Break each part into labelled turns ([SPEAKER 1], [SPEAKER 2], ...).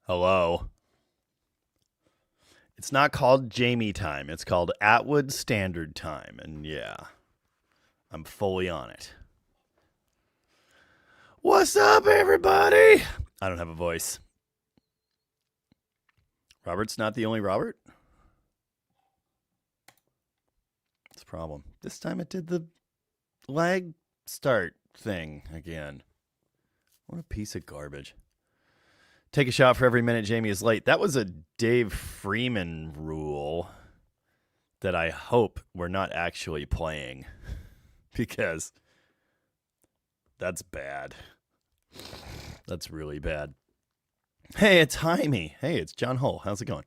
[SPEAKER 1] Hello. It's not called Jamie time. It's called Atwood Standard Time. And yeah, I'm fully on it. What's up, everybody? I don't have a voice. Robert's not the only Robert? It's a problem. This time it did the lag start thing again. What a piece of garbage. Take a shot for every minute Jamie is late. That was a Dave Freeman rule that I hope we're not actually playing because that's bad. That's really bad. Hey, it's Jaime. Hey, it's John Hull. How's it going?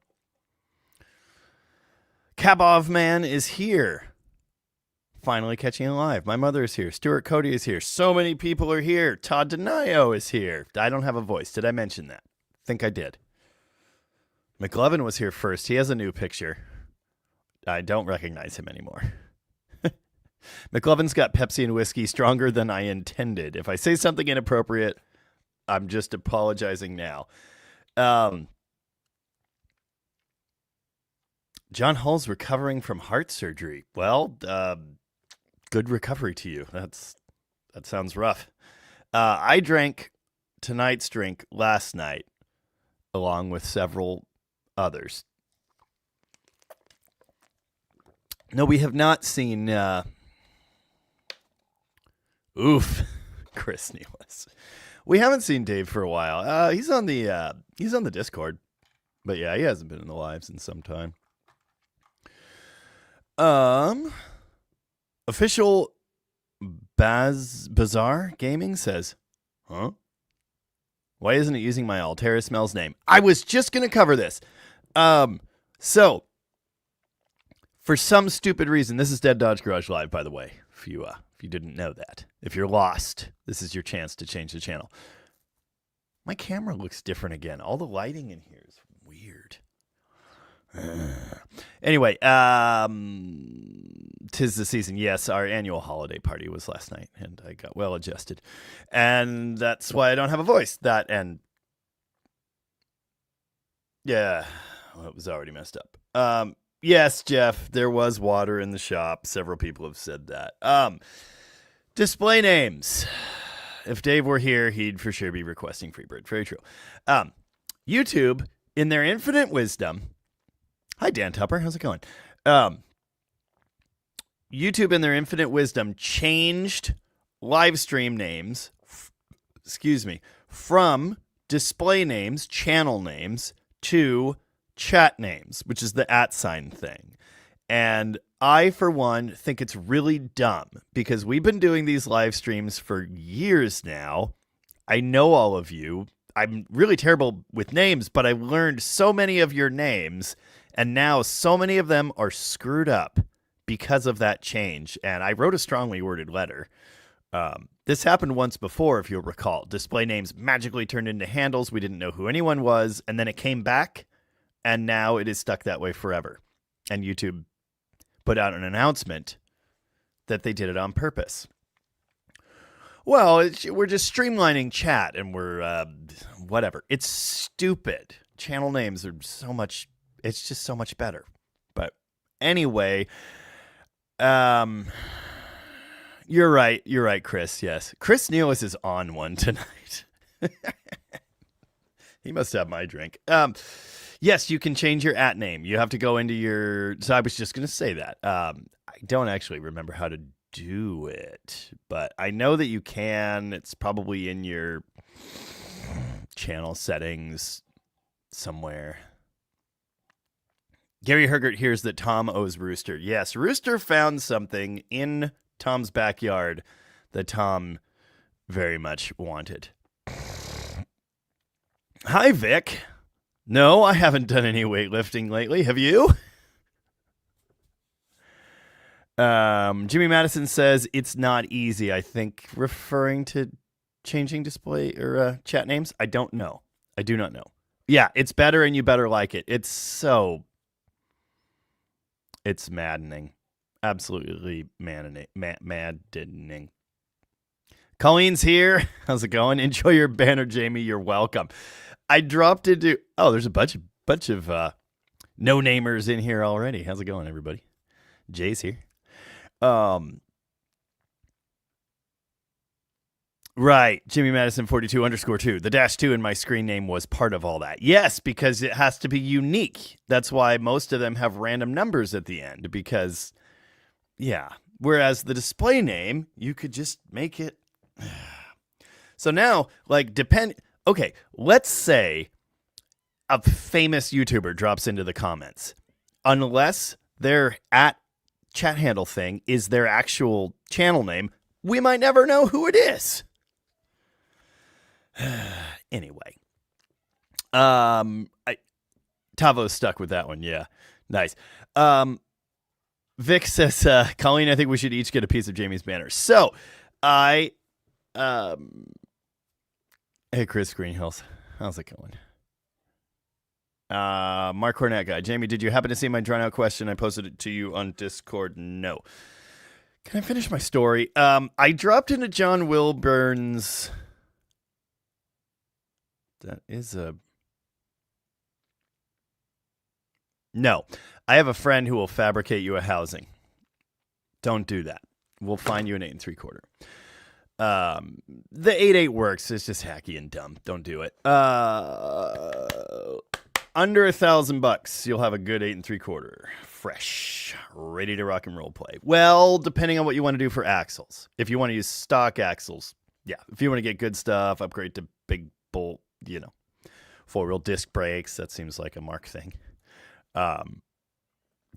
[SPEAKER 1] Kabov Man is here. Finally catching it live. My mother is here. Stuart Cody is here. So many people are here. Todd Denayo is here. I don't have a voice. Did I mention that? Think I did. McLovin was here first. He has a new picture. I don't recognize him anymore. McLovin's got Pepsi and whiskey stronger than I intended. If I say something inappropriate, I'm just apologizing now. John Hull's recovering from heart surgery. Well, good recovery to you. That sounds rough. I drank tonight's drink last night, along with several others. No, we have not seen. Oof, Chris Nealis. We haven't seen Dave for a while. He's on the Discord, but yeah, he hasn't been in the lives in some time. Official Bazaar Gaming says, huh? Why isn't it using my Altera Smells name? I was just going to cover this. So, for some stupid reason, this is Dead Dodge Garage Live, by the way, if you didn't know that. If you're lost, this is your chance to change the channel. My camera looks different again. All the lighting in here is weird. Anyway, tis the season. Yes, our annual holiday party was last night, and I got well adjusted. And that's why I don't have a voice. That and yeah, well, it was already messed up. Yes, Jeff, there was water in the shop. Several people have said that. Display names. If Dave were here, he'd for sure be requesting Freebird. Very true. YouTube, in their infinite wisdom. Hi, Dan Tupper. How's it going? YouTube, in their infinite wisdom, changed live stream names, from display names, channel names, to chat names, which is the @ thing. And I, for one, think it's really dumb because we've been doing these live streams for years now. I know all of you. I'm really terrible with names, but I've learned so many of your names. And now so many of them are screwed up because of that change. And I wrote a strongly worded letter. This happened once before, if you'll recall. Display names magically turned into handles. We didn't know who anyone was. And then it came back. And now it is stuck that way forever. And YouTube put out an announcement that they did it on purpose. Well, we're just streamlining chat and we're whatever. It's stupid. Channel names are so much... It's just so much better. But anyway, you're right. You're right, Chris. Yes. Chris Nealis is on one tonight. He must have my drink. Yes, you can change your @ name. You have to go into your... So I was just going to say that. I don't actually remember how to do it, but I know that you can. It's probably in your channel settings somewhere. Gary Hergert hears that Tom owes Rooster. Yes, Rooster found something in Tom's backyard that Tom very much wanted. Hi, Vic. No, I haven't done any weightlifting lately. Have you? Jimmy Madison says it's not easy. I think referring to changing display or chat names. I don't know. I do not know. Yeah, it's better and you better like it. It's maddening. Absolutely maddening. Colleen's here. How's it going? Enjoy your banner, Jamie. You're welcome. I dropped into. Oh, there's a bunch of no namers in here already. How's it going, everybody? Jay's here. Right, Jimmy Madison 42_2. The -2 in my screen name was part of all that. Yes, because it has to be unique. That's why most of them have random numbers at the end. Because, yeah. Whereas the display name, you could just make it. So now, like, okay, let's say a famous YouTuber drops into the comments. Unless their @chat handle thing is their actual channel name, we might never know who it is. Anyway, Tavo's stuck with that one. Yeah, nice. Vic says, Colleen, I think we should each get a piece of Jamie's banner. So, hey, Chris Greenhills, how's it going? Mark Cornett guy, Jamie, did you happen to see my drawn out question? I posted it to you on Discord. No. Can I finish my story? I dropped into John Wilburn's. That is a... No. I have a friend who will fabricate you a housing. Don't do that. We'll find you an 8 3/4. The 8/8 works. It's just hacky and dumb. Don't do it. Under $1,000, you'll have a good 8 3/4. Fresh. Ready to rock and roll play. Well, depending on what you want to do for axles. If you want to use stock axles, yeah. If you want to get good stuff, upgrade to big bolt, 4-wheel disc brakes. That seems like a Mark thing.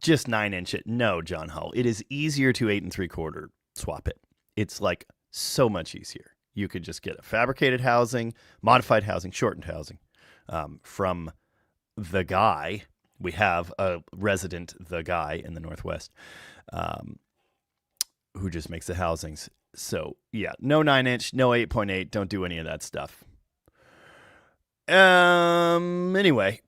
[SPEAKER 1] Just 9-inch it. No, John Hull. It is easier to 8 3/4 swap it. It's like so much easier. You could just get a fabricated housing, modified housing, shortened housing from the guy. We have a resident, the guy in the Northwest, who just makes the housings. So yeah, no 9-inch, no 8.8. Don't do any of that stuff. Anyway,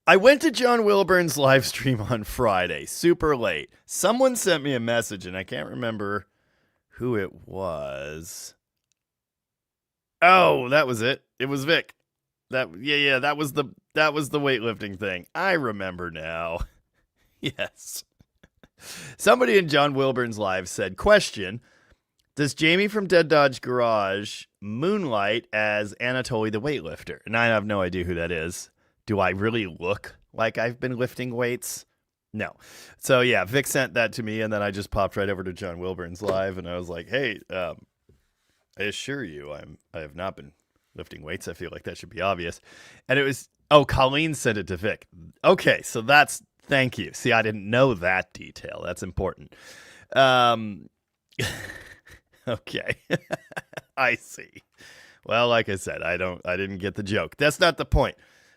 [SPEAKER 1] I went to John Wilburn's live stream on Friday, super late. Someone sent me a message, and I can't remember who it was. Oh, that was it. It was Vic. That was the weightlifting thing. I remember now. Yes. Somebody in John Wilburn's live said, question, does Jamie from Dead Dodge Garage moonlight as Anatoly the weightlifter? And I have no idea who that is. Do I really look like I've been lifting weights? No. So yeah, Vic sent that to me, and then I just popped right over to John Wilburn's live, and I was like, hey, I assure you I have not been lifting weights. I feel like that should be obvious. And it was, Colleen sent it to Vic. Okay, so thank you. See, I didn't know that detail. That's important. Okay. I see. Well, like I said, I didn't get the joke. That's not the point.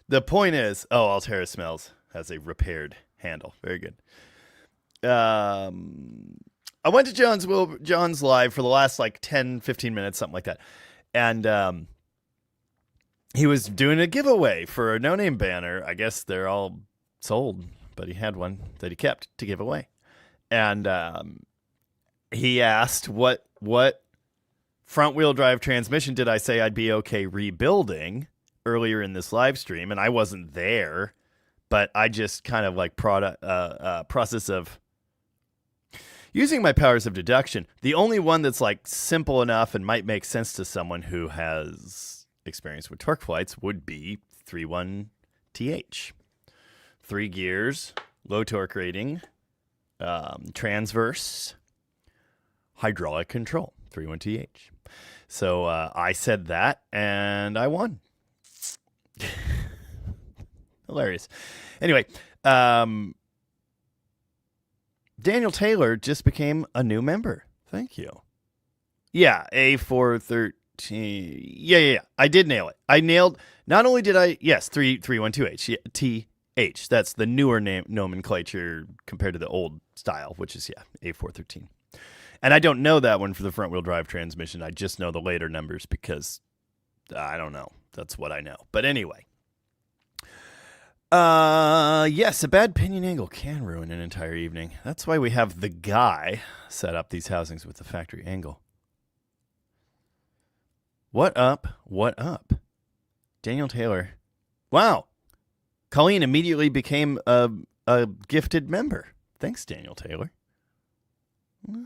[SPEAKER 1] The point is, Altera Smells has a repaired handle. Very good. I went to John's live for the last 10, 15 minutes, something like that. And he was doing a giveaway for a no-name banner. I guess they're all sold, but he had one that he kept to give away. And he asked what front-wheel drive transmission did I say I'd be okay rebuilding earlier in this live stream, and I wasn't there, but I just kind of process of using my powers of deduction. The only one that's simple enough and might make sense to someone who has experience with torque flights would be 3.1 TH. 3 gears, low torque rating, transverse, hydraulic control, 3.1 TH. So I said that, and I won. Hilarious. Anyway, Daniel Taylor just became a new member. Thank you. Yeah, A413. Yeah. I did nail it. I nailed. Not only did I, yes, 3.1 TH. That's the newer nomenclature compared to the old style, which is A413. And I don't know that one for the front wheel drive transmission. I just know the later numbers because I don't know. That's what I know. But anyway. Yes, a bad pinion angle can ruin an entire evening. That's why we have the guy set up these housings with the factory angle. What up? Daniel Taylor. Wow. Colleen immediately became a gifted member. Thanks, Daniel Taylor.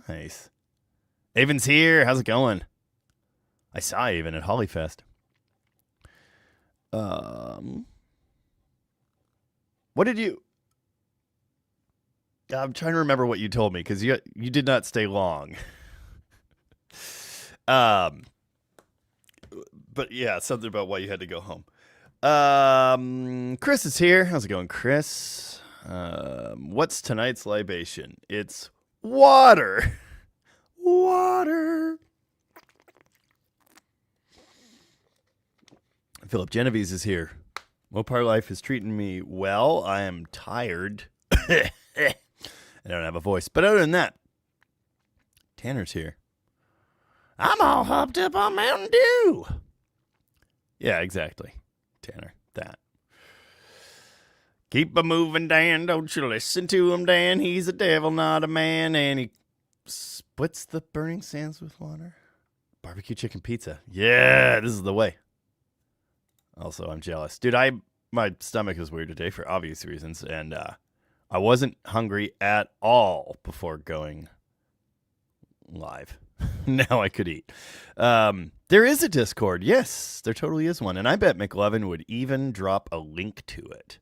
[SPEAKER 1] Nice. Avon's here. How's it going? I saw Avon at Hollyfest. What did you... I'm trying to remember what you told me, because you did not stay long. But yeah, something about why you had to go home. Chris is here. How's it going, Chris? What's tonight's libation? It's water. Water. Philip Genovese is here. Mopar life is treating me well. I am tired. I don't have a voice. But other than that, Tanner's here. I'm all hopped up on Mountain Dew. Yeah, exactly. Tanner, that. Keep a moving, Dan. Don't you listen to him, Dan. He's a devil, not a man. And he splits the burning sands with water. Barbecue chicken pizza. Yeah, this is the way. Also, I'm jealous. Dude, my stomach is weird today for obvious reasons. And I wasn't hungry at all before going live. Now I could eat. There is a Discord. Yes, there totally is one. And I bet McLovin would even drop a link to it.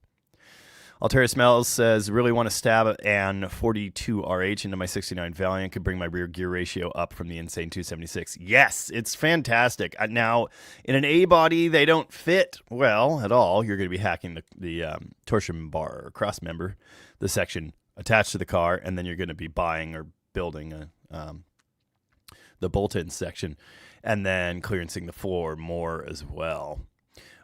[SPEAKER 1] Altera Smells says, really want to stab an 42 RH into my 69 Valiant. Could bring my rear gear ratio up from the insane 276. Yes, it's fantastic. Now, in an A body, they don't fit well at all. You're going to be hacking the torsion bar or cross member, the section attached to the car, and then you're going to be buying or building the bolt-in section, and then clearancing the floor more as well.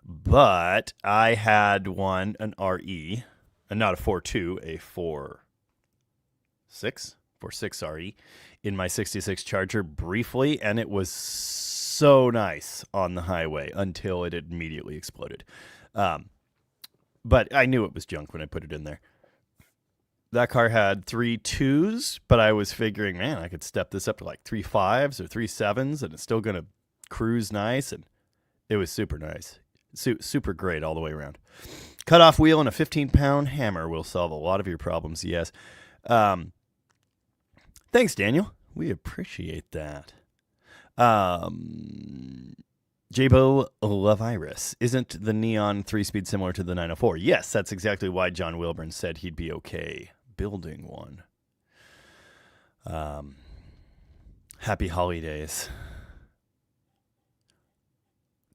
[SPEAKER 1] But I had one, an RE, and not a 4.2, a 4.6 RE in my 66 Charger briefly, and it was so nice on the highway until it immediately exploded. But I knew it was junk when I put it in there. That car had 3 2s, but I was figuring, man, I could step this up to like 3 5s or 3 7s, and it's still going to cruise nice, and it was super nice. Super great all the way around. Cut-off wheel and a 15-pound hammer will solve a lot of your problems, yes. Thanks, Daniel. We appreciate that. Jabo Lavirus. Isn't the Neon 3-speed similar to the 904? Yes, that's exactly why John Wilburn said he'd be okay building one. Happy holidays.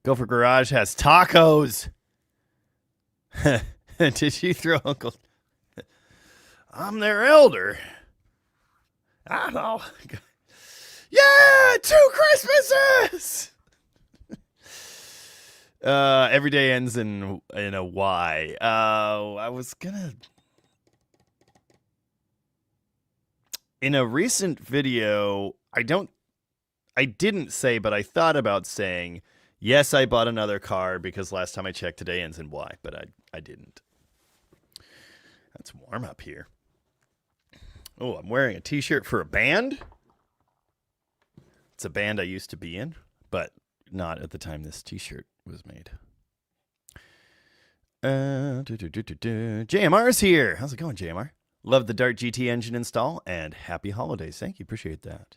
[SPEAKER 1] Gopher Garage has tacos. Did you throw Uncle? I'm their elder. I know. Yeah, 2 Christmases. Every day ends in a Y. I was gonna. In a recent video, I didn't say, but I thought about saying, yes, I bought another car because last time I checked, today ends in Y, but I didn't. That's warm up here. Oh, I'm wearing a t-shirt for a band. It's a band I used to be in, but not at the time this t-shirt was made. JMR is here. How's it going, JMR? Love the Dart GT engine install, and happy holidays. Thank you. Appreciate that.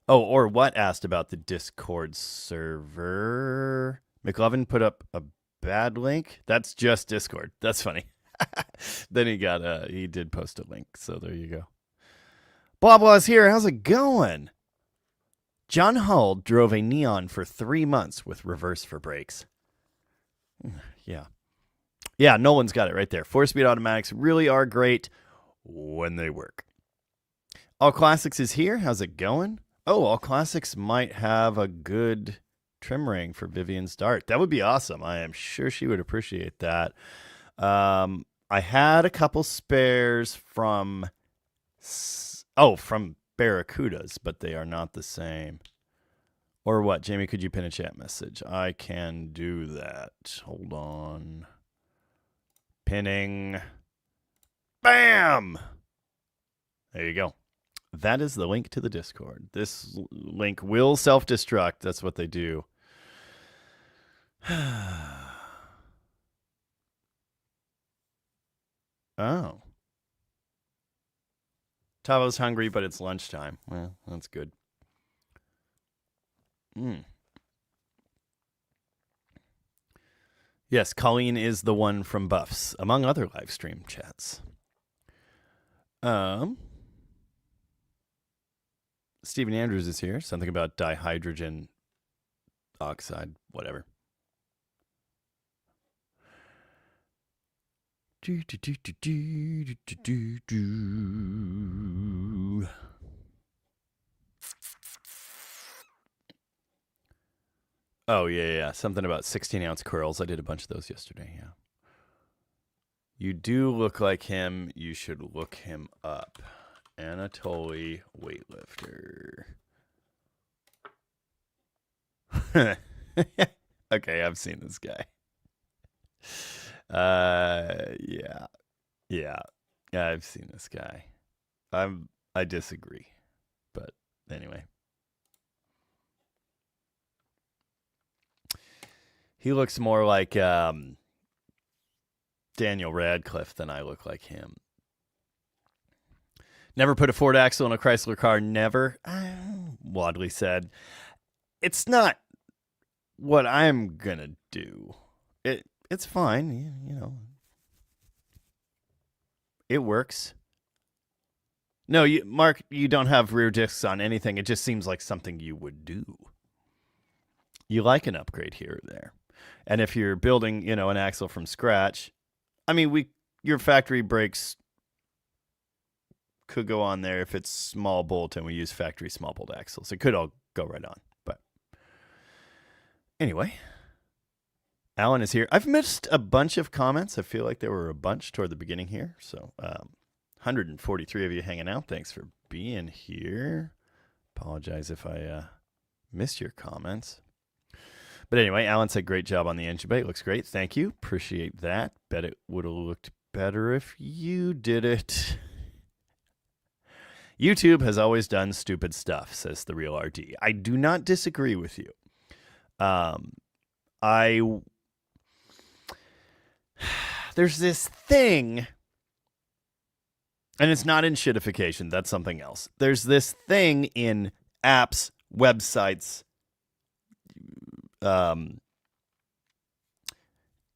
[SPEAKER 1] Oh, or what asked about the Discord server. McLovin put up a bad link. That's just Discord. That's funny. Then he did post a link, so there you go. Blah Blah's here. How's it going? John Hull drove a Neon for 3 months with reverse for brakes. Yeah. Yeah, Nolan's got it right there. 4-speed automatics really are great when they work. All Classics is here. How's it going? Oh, All Classics might have a good trim ring for Vivian's Dart. That would be awesome. I am sure she would appreciate that. I had a couple spares from Barracudas, but they are not the same. Or what? Jamie, could you pin a chat message? I can do that. Hold on. Pinning. Bam! There you go. That is the link to the Discord. This link will self-destruct. That's what they do. Oh. Tavo's hungry, but it's lunchtime. Well, that's good. Yes, Colleen is the one from Buffs, among other live stream chats. Stephen Andrews is here. Something about dihydrogen oxide, whatever. Oh, yeah. Something about 16-ounce curls. I did a bunch of those yesterday, yeah. You do look like him. You should look him up. Anatoly weightlifter. Okay, I've seen this guy. Yeah, I've seen this guy. I disagree, but anyway. He looks more like Daniel Radcliffe than I look like him. Never put a Ford axle in a Chrysler car. Never. Wadley said, it's not what I'm gonna do. It's fine, you know. It works. No, Mark, you don't have rear discs on anything. It just seems like something you would do. You like an upgrade here or there. And if you're building, an axle from scratch, I mean, your factory brakes could go on there if it's small bolt and we use factory small bolt axles. It could all go right on. But anyway, Alan is here. I've missed a bunch of comments. I feel like there were a bunch toward the beginning here. So 143 of you hanging out. Thanks for being here. Apologize if I missed your comments. But anyway, Alan said, great job on the engine bay. It looks great. Thank you. Appreciate that. Bet it would have looked better if you did it. YouTube has always done stupid stuff, says the real RD. I do not disagree with you. There's this thing, and it's not in shitification. That's something else. There's this thing in apps, websites,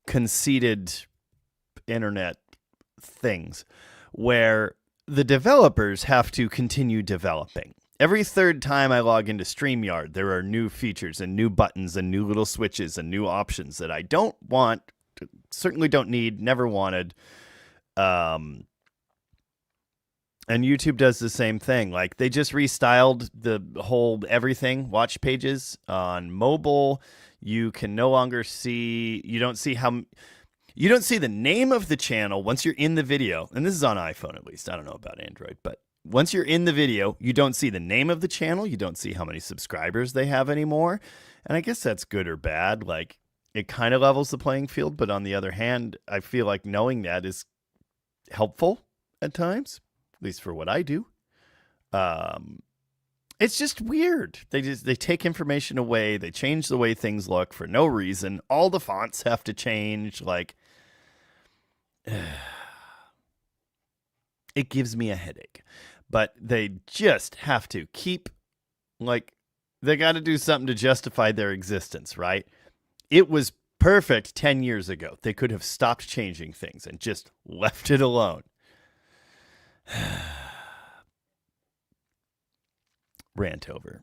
[SPEAKER 1] conceited internet things where the developers have to continue developing. Every third time I log into StreamYard, there are new features and new buttons and new little switches and new options that I don't want, certainly don't need, never wanted. And YouTube does the same thing. Like, they just restyled the whole everything watch pages on mobile. You can no longer see, you don't see the name of the channel once you're in the video. And this is on iPhone, at least. I don't know about Android, but once you're in the video, you don't see the name of the channel. You don't see how many subscribers they have anymore. And I guess that's good or bad. Like, it kind of levels the playing field. But on the other hand, I feel like knowing that is helpful at times. At least for what I do. It's just weird. They take information away. They change the way things look for no reason. All the fonts have to change. Like, it gives me a headache. But they just have to keep, like, they got to do something to justify their existence, right? It was perfect 10 years ago. They could have stopped changing things and just left it alone. Rant over.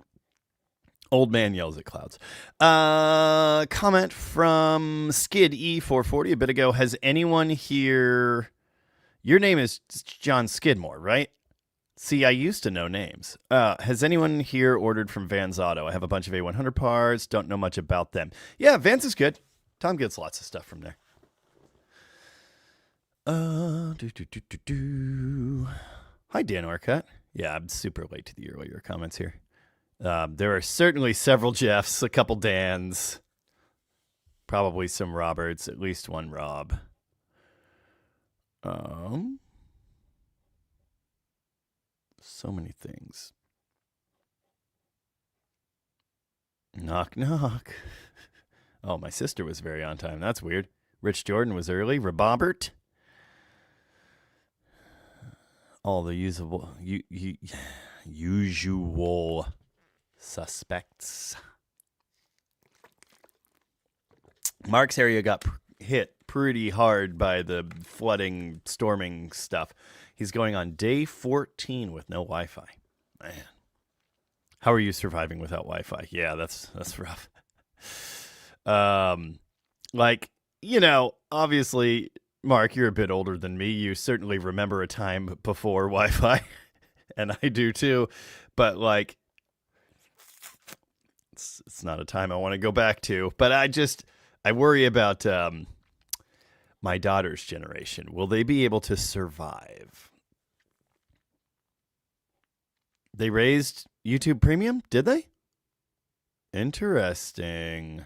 [SPEAKER 1] Old man yells at clouds. Comment from Skid E440 a bit ago. Has anyone here... Your name is John Skidmore, right? See, I used to know names. Has anyone here ordered from Vans Auto? I have a bunch of A100 parts. Don't know much about them. Yeah, Vans is good. Tom gets lots of stuff from there. Hi, Dan Orcutt. Yeah, I'm super late to the earlier comments here. There are certainly several Jeffs, a couple Dans, probably some Roberts, at least one Rob. So many things. Knock, knock. Oh, my sister was very on time. That's weird. Rich Jordan was early. Rebobert. all the usual suspects. Mark's area got hit pretty hard by the flooding, storming stuff. He's going on day 14 with no Wi-Fi. Man, how are you surviving without Wi-Fi? Yeah, that's rough. Obviously, Mark, you're a bit older than me. You certainly remember a time before Wi-Fi, and I do too. But it's not a time I want to go back to. But I worry about my daughter's generation. Will they be able to survive? They raised YouTube Premium, did they? Interesting.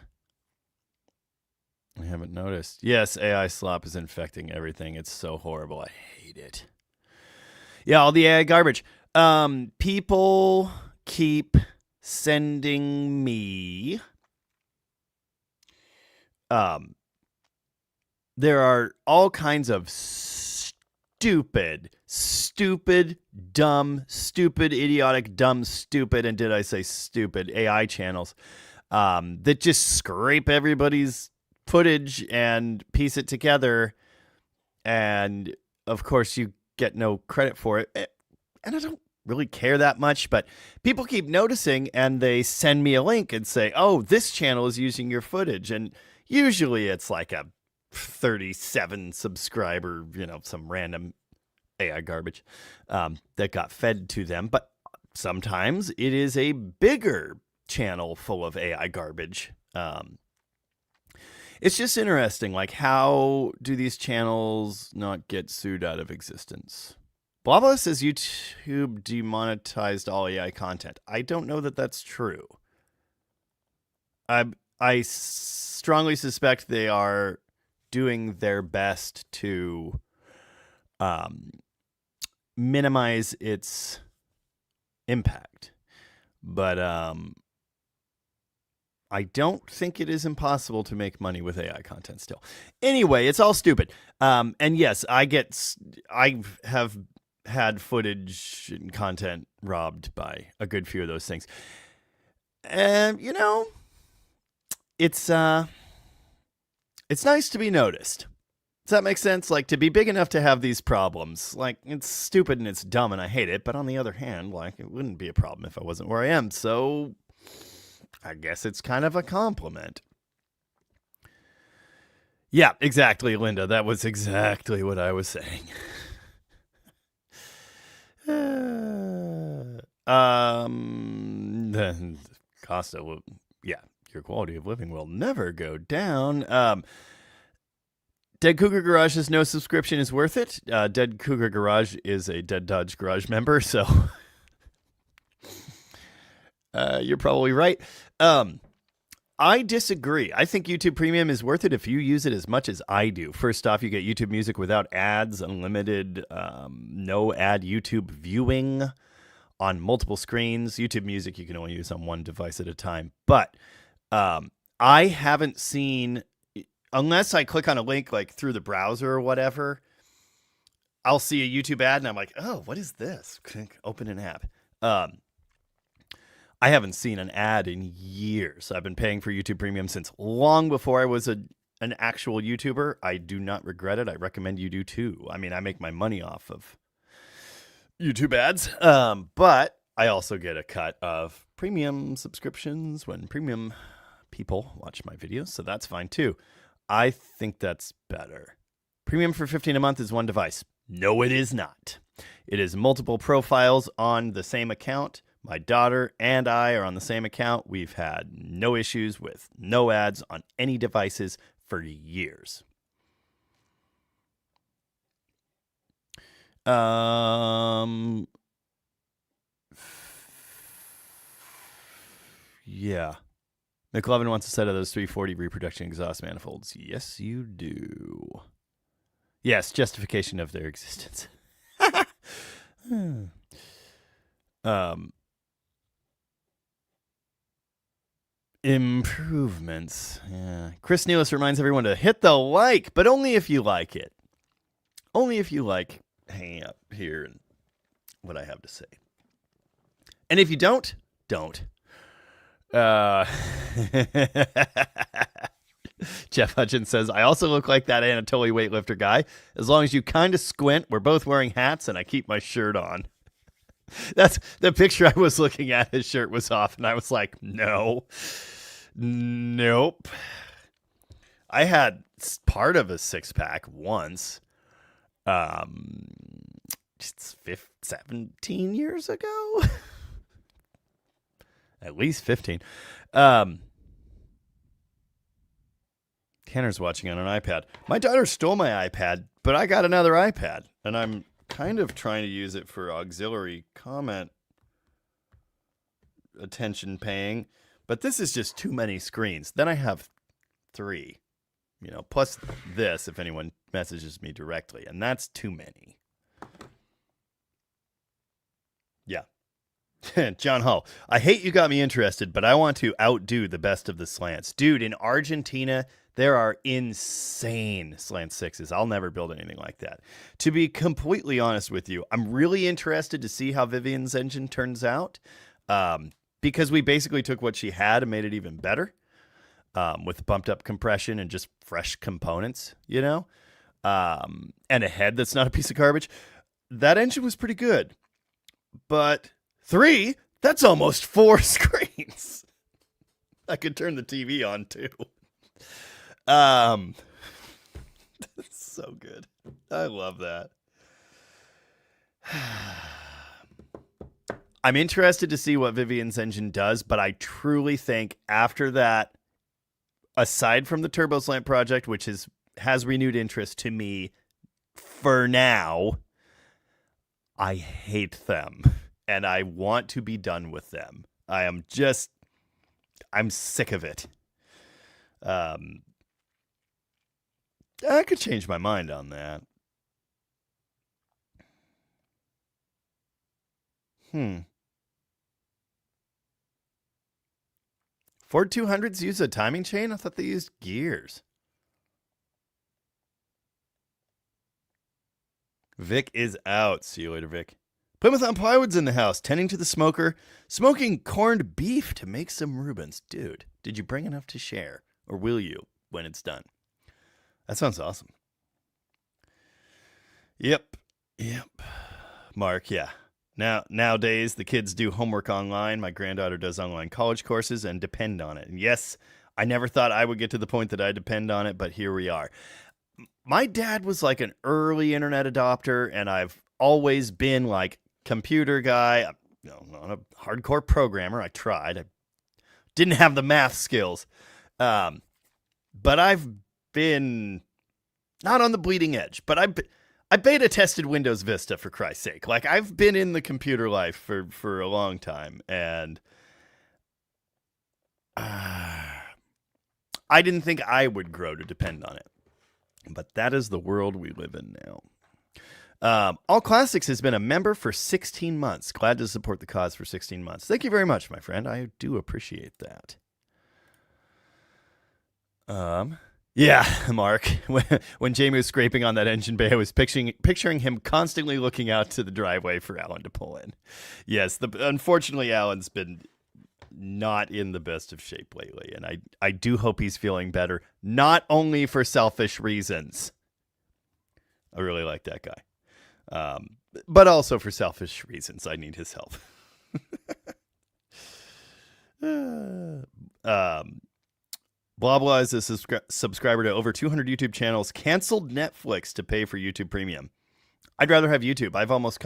[SPEAKER 1] I haven't noticed. Yes, AI slop is infecting everything. It's so horrible. I hate it. Yeah, all the AI garbage. People keep sending me. There are all kinds of stupid, dumb, stupid, idiotic, dumb, stupid, and did I say stupid AI channels that just scrape everybody's footage and piece it together, and of course you get no credit for it. And I don't really care that much, but people keep noticing, and they send me a link and say, oh, this channel is using your footage, and usually it's like a 37 subscriber, some random AI garbage that got fed to them. But sometimes it is a bigger channel full of AI garbage. It's just interesting, how do these channels not get sued out of existence? Blabla says YouTube demonetized all AI content. I don't know that that's true. I strongly suspect they are doing their best to minimize its impact. But I don't think it is impossible to make money with AI content still. Anyway, it's all stupid. And yes, I have had footage and content robbed by a good few of those things. And, it's nice to be noticed. Does that make sense? To be big enough to have these problems. It's stupid and it's dumb and I hate it. But on the other hand, it wouldn't be a problem if I wasn't where I am. So I guess it's kind of a compliment. Yeah, exactly, Linda. That was exactly what I was saying. Then Costa will, your quality of living will never go down. Dead Cougar Garage says no subscription is worth it. Dead Cougar Garage is a Dead Dodge Garage member, so you're probably right. I disagree. I think YouTube Premium is worth it if you use it as much as I do. First off, you get YouTube Music without ads, unlimited, no ad YouTube viewing on multiple screens. YouTube Music you can only use on one device at a time. But I haven't seen, unless I click on a link through the browser or whatever, I'll see a YouTube ad and I'm like, oh, what is this? Open an app. I haven't seen an ad in years. I've been paying for YouTube Premium since long before I was an actual YouTuber. I do not regret it. I recommend you do too. I mean, I make my money off of YouTube ads, but I also get a cut of premium subscriptions when premium people watch my videos, so that's fine too. I think that's better. Premium for $15 a month is one device. No, it is not. It is multiple profiles on the same account. My daughter and I are on the same account. We've had no issues with no ads on any devices for years. Yeah. McLovin wants a set of those 340 reproduction exhaust manifolds. Yes, you do. Yes, justification of their existence. Improvements. Yeah. Chris Nealis reminds everyone to hit the like, but only if you like it. Only if you like hanging up here and what I have to say. And if you don't. Jeff Hutchins says, I also look like that Anatoly weightlifter guy. As long as you kind of squint, we're both wearing hats, and I keep my shirt on. That's the picture I was looking at. His shirt was off, and I was like, nope. I had part of a six-pack once. Just 17 years ago. At least 15. Tanner's watching on an iPad. My daughter stole my iPad, but I got another iPad, and I'm kind of trying to use it for auxiliary comment attention paying, but this is just too many screens. Then I have 3, plus this if anyone messages me directly, and that's too many. Yeah. John Hall, I hate you got me interested, but I want to outdo the best of the slants. Dude, in Argentina, there are insane slant 6s. I'll never build anything like that. To be completely honest with you, I'm really interested to see how Vivian's engine turns out, because we basically took what she had and made it even better, with bumped up compression and just fresh components, and a head that's not a piece of garbage. That engine was pretty good, but 3, that's almost 4 screens. I could turn the TV on too. That's so good. I love that. I'm interested to see what Vivian's engine does, but I truly think after that, aside from the Turbo Slant project, which has renewed interest to me for now, I hate them and I want to be done with them. I'm sick of it. I could change my mind on that. Ford 200s use a timing chain? I thought they used gears. Vic is out. See you later, Vic. Plymouth on Plywood's in the house, tending to the smoker, smoking corned beef to make some Reubens. Dude, did you bring enough to share? Or will you when it's done? That sounds awesome. Yep. Mark, yeah. Nowadays, the kids do homework online. My granddaughter does online college courses and depend on it. And yes, I never thought I would get to the point that I depend on it, but here we are. My dad was like an early internet adopter, and I've always been like computer guy. I'm not a hardcore programmer. I tried. I didn't have the math skills. But I've been not on the bleeding edge, but I beta tested Windows Vista, for Christ's sake. Like, I've been in the computer life for a long time, and I didn't think I would grow to depend on it. But that is the world we live in now. All Classics has been a member for 16 months. Glad to support the cause for 16 months. Thank you very much, my friend. I do appreciate that. Yeah, Mark. When Jamie was scraping on that engine bay, I was picturing him constantly looking out to the driveway for Alan to pull in. Yes, unfortunately, Alan's been not in the best of shape lately, and I do hope he's feeling better, not only for selfish reasons. I really like that guy. But also for selfish reasons. I need his help. Blah Blah is a subscriber to over 200 YouTube channels, canceled Netflix to pay for YouTube Premium. I'd rather have YouTube. I've almost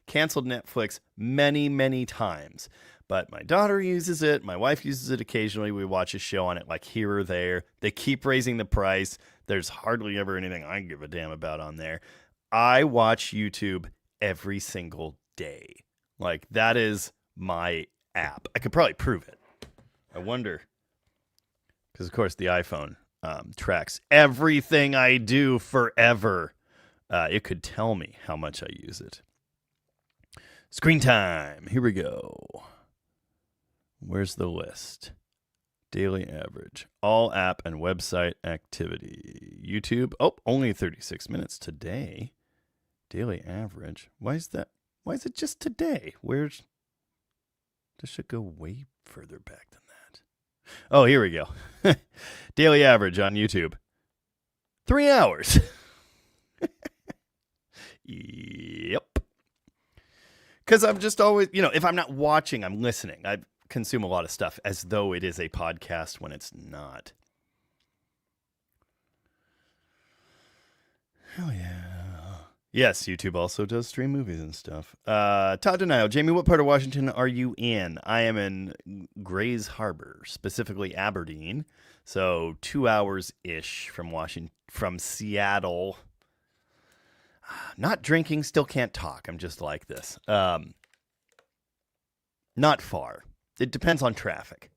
[SPEAKER 1] canceled Netflix many, many times. But my daughter uses it. My wife uses it occasionally. We watch a show on it like here or there. They keep raising the price. There's hardly ever anything I give a damn about on there. I watch YouTube every single day. Like, that is my app. I could probably prove it. I wonder. Because, of course, the iPhone tracks everything I do forever. It could tell me how much I use it. Screen time. Here we go. Where's the list? Daily average. All app and website activity. YouTube. Oh, only 36 minutes today. Daily average. Why is that? Why is it just today? This should go way further back than that. Oh, here we go. Daily average on YouTube. 3 hours. Yep. Because I'm just always, if I'm not watching, I'm listening. I consume a lot of stuff as though it is a podcast when it's not. Hell yeah. Yes, YouTube also does stream movies and stuff. Todd Denial. Jamie, what part of Washington are you in? I am in Grays Harbor, specifically Aberdeen. So 2 hours-ish from Seattle. Not drinking, still can't talk. I'm just like this. Not far. It depends on traffic.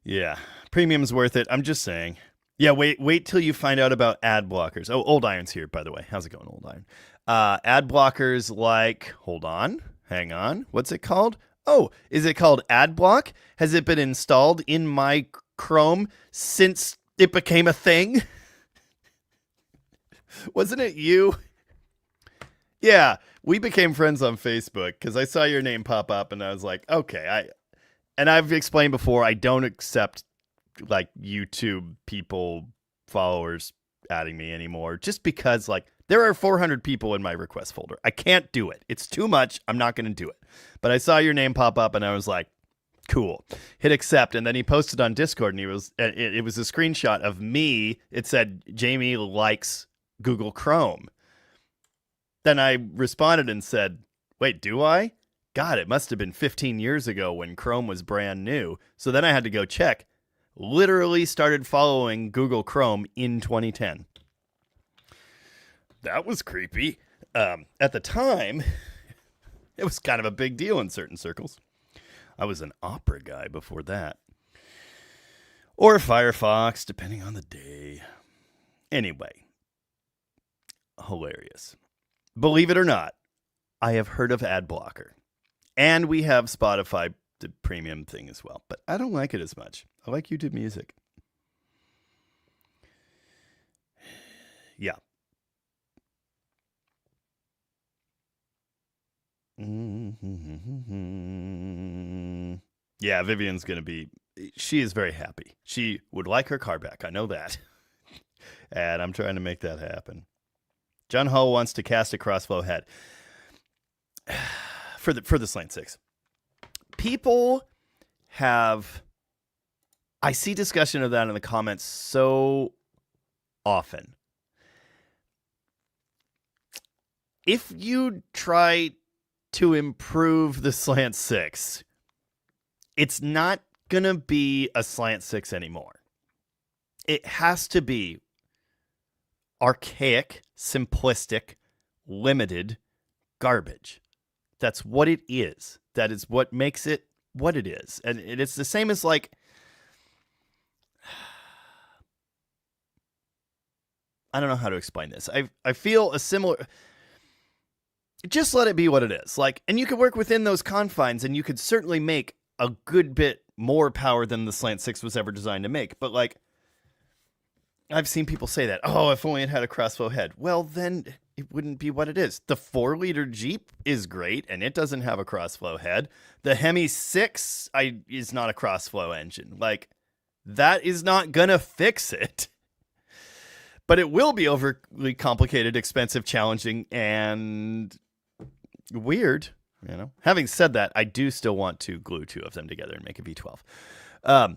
[SPEAKER 1] Yeah, premium's worth it. I'm just saying. Yeah, wait till you find out about ad blockers. Oh, Old Iron's here, by the way. How's it going, Old Iron? Ad blockers like, hold on, hang on. What's it called? Oh, is it called AdBlock? Has it been installed in my Chrome since it became a thing? Wasn't it you? Yeah, we became friends on Facebook because I saw your name pop up and I was like, okay. I've explained before, I don't accept like YouTube people, followers adding me anymore just because like there are 400 people in my request folder. I can't do it. It's too much. I'm not going to do it. But I saw your name pop up and I was like, cool. Hit accept. And then he posted on Discord and it was a screenshot of me. It said Jamie likes Google Chrome. Then I responded and said, wait, do I? God, it must have been 15 years ago when Chrome was brand new. So then I had to go check. Literally started following Google Chrome in 2010. That was creepy. At the time, it was kind of a big deal in certain circles. I was an Opera guy before that. Or Firefox, depending on the day. Anyway. Hilarious. Believe it or not, I have heard of AdBlocker. And we have Spotify, the premium thing as well. But I don't like it as much. I like YouTube Music. Yeah. Yeah, Vivian's going to be... She is very happy. She would like her car back. I know that. And I'm trying to make that happen. John Hull wants to cast a crossflow head. For the Slant 6. People have... I see discussion of that in the comments so often. If you try to improve the Slant 6, it's not going to be a Slant 6 anymore. It has to be archaic, simplistic, limited garbage. That's what it is. That is what makes it what it is. And it's the same as like... I don't know how to explain this. I feel a similar... Just let it be what it is. Like, and you could work within those confines and you could certainly make a good bit more power than the Slant 6 was ever designed to make. But like, I've seen people say that, oh, if only it had a crossflow head. Well, then it wouldn't be what it is. The 4-liter Jeep is great, and it doesn't have a crossflow head. The Hemi 6 is not a crossflow engine. Like, that is not going to fix it. But it will be overly complicated, expensive, challenging, and weird. You know. Having said that, I do still want to glue 2 of them together and make a V12.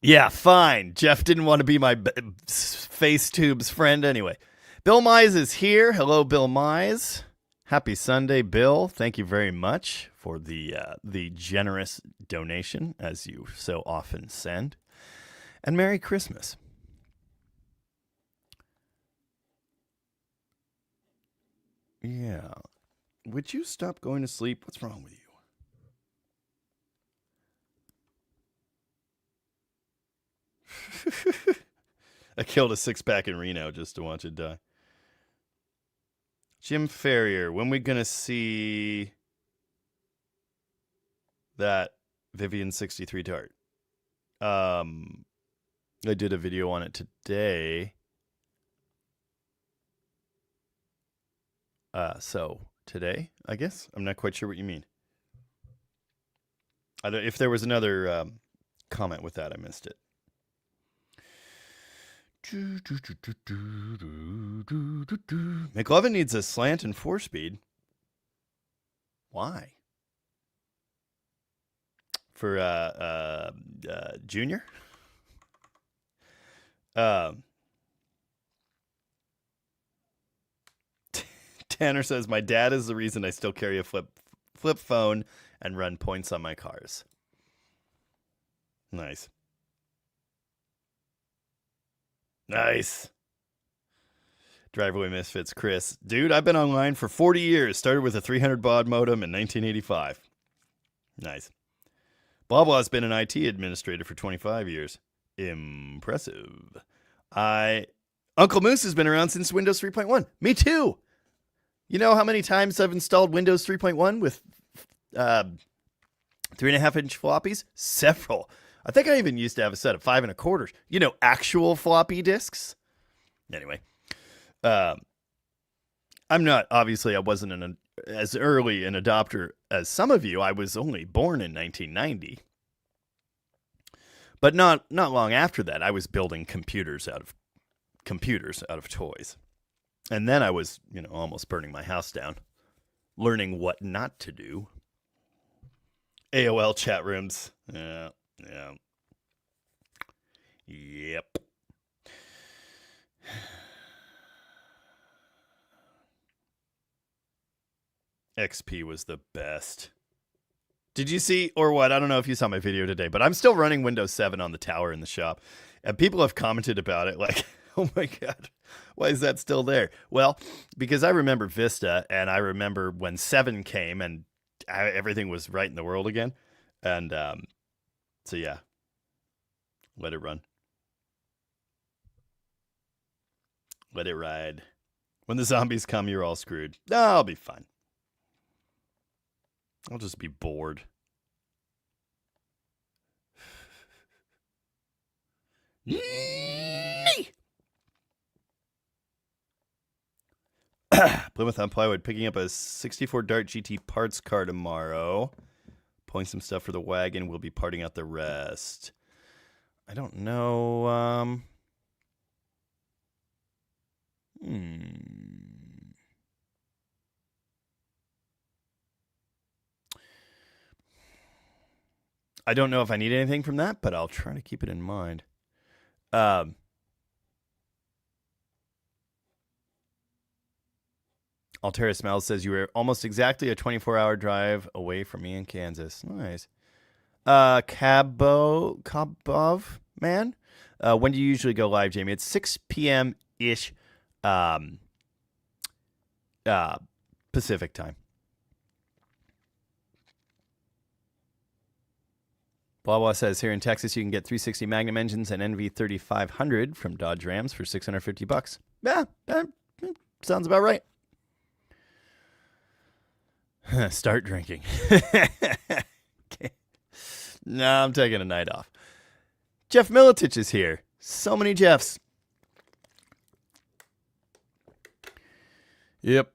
[SPEAKER 1] Yeah, fine. Jeff didn't want to be my face tube's friend anyway. Bill Mize is here. Hello, Bill Mize. Happy Sunday, Bill. Thank you very much for the generous donation, as you so often send. And Merry Christmas. Yeah. Would you stop going to sleep? What's wrong with you? I killed a 6-pack in Reno just to watch it die. Jim Ferrier, when we gonna see that Vivian 63 dart? I did a video on it today. So today, I guess? I'm not quite sure what you mean. I don't, if there was another comment with that, I missed it. McLovin needs a slant and 4-speed. Why? For Junior? Tanner says, my dad is the reason I still carry a flip phone and run points on my cars. Nice. Nice. Driveway Misfits, Chris. Dude, I've been online for 40 years. Started with a 300 baud modem in 1985. Nice. Blah Blah's been an IT administrator for 25 years. Impressive. Uncle Moose has been around since Windows 3.1. Me too. You know how many times I've installed Windows 3.1 with 3.5-inch floppies? Several. I think I even used to have a set of 5 1/4. You know, actual floppy disks. Anyway, I'm not, obviously I wasn't as early an adopter as some of you. I was only born in 1990. But not long after that, I was building computers out of toys. And then I was, almost burning my house down, learning what not to do. AOL chat rooms. Yeah. Yep. XP was the best. Did you see, or what? I don't know if you saw my video today, but I'm still running Windows 7 on the tower in the shop. And people have commented about it like, oh my God, why is that still there? Well, because I remember Vista, and I remember when 7 came and everything was right in the world again. And so, yeah, let it run. Let it ride. When the zombies come, you're all screwed. No, I'll be fine. I'll just be bored. Plymouth on Plywood picking up a 64 Dart GT parts car tomorrow. Pulling some stuff for the wagon. We'll be parting out the rest. I don't know. I don't know if I need anything from that, but I'll try to keep it in mind. Altera Smells says you were almost exactly a 24-hour drive away from me in Kansas. Nice. Kabov, man. When do you usually go live, Jamie? It's 6 p.m.-ish Pacific time. Blah Blah says here in Texas you can get 360 Magnum engines and NV 3500 from Dodge Rams for $650. Yeah, that sounds about right. Start drinking. Okay. No, I'm taking a night off. Jeff Militich is here. So many Jeffs. Yep.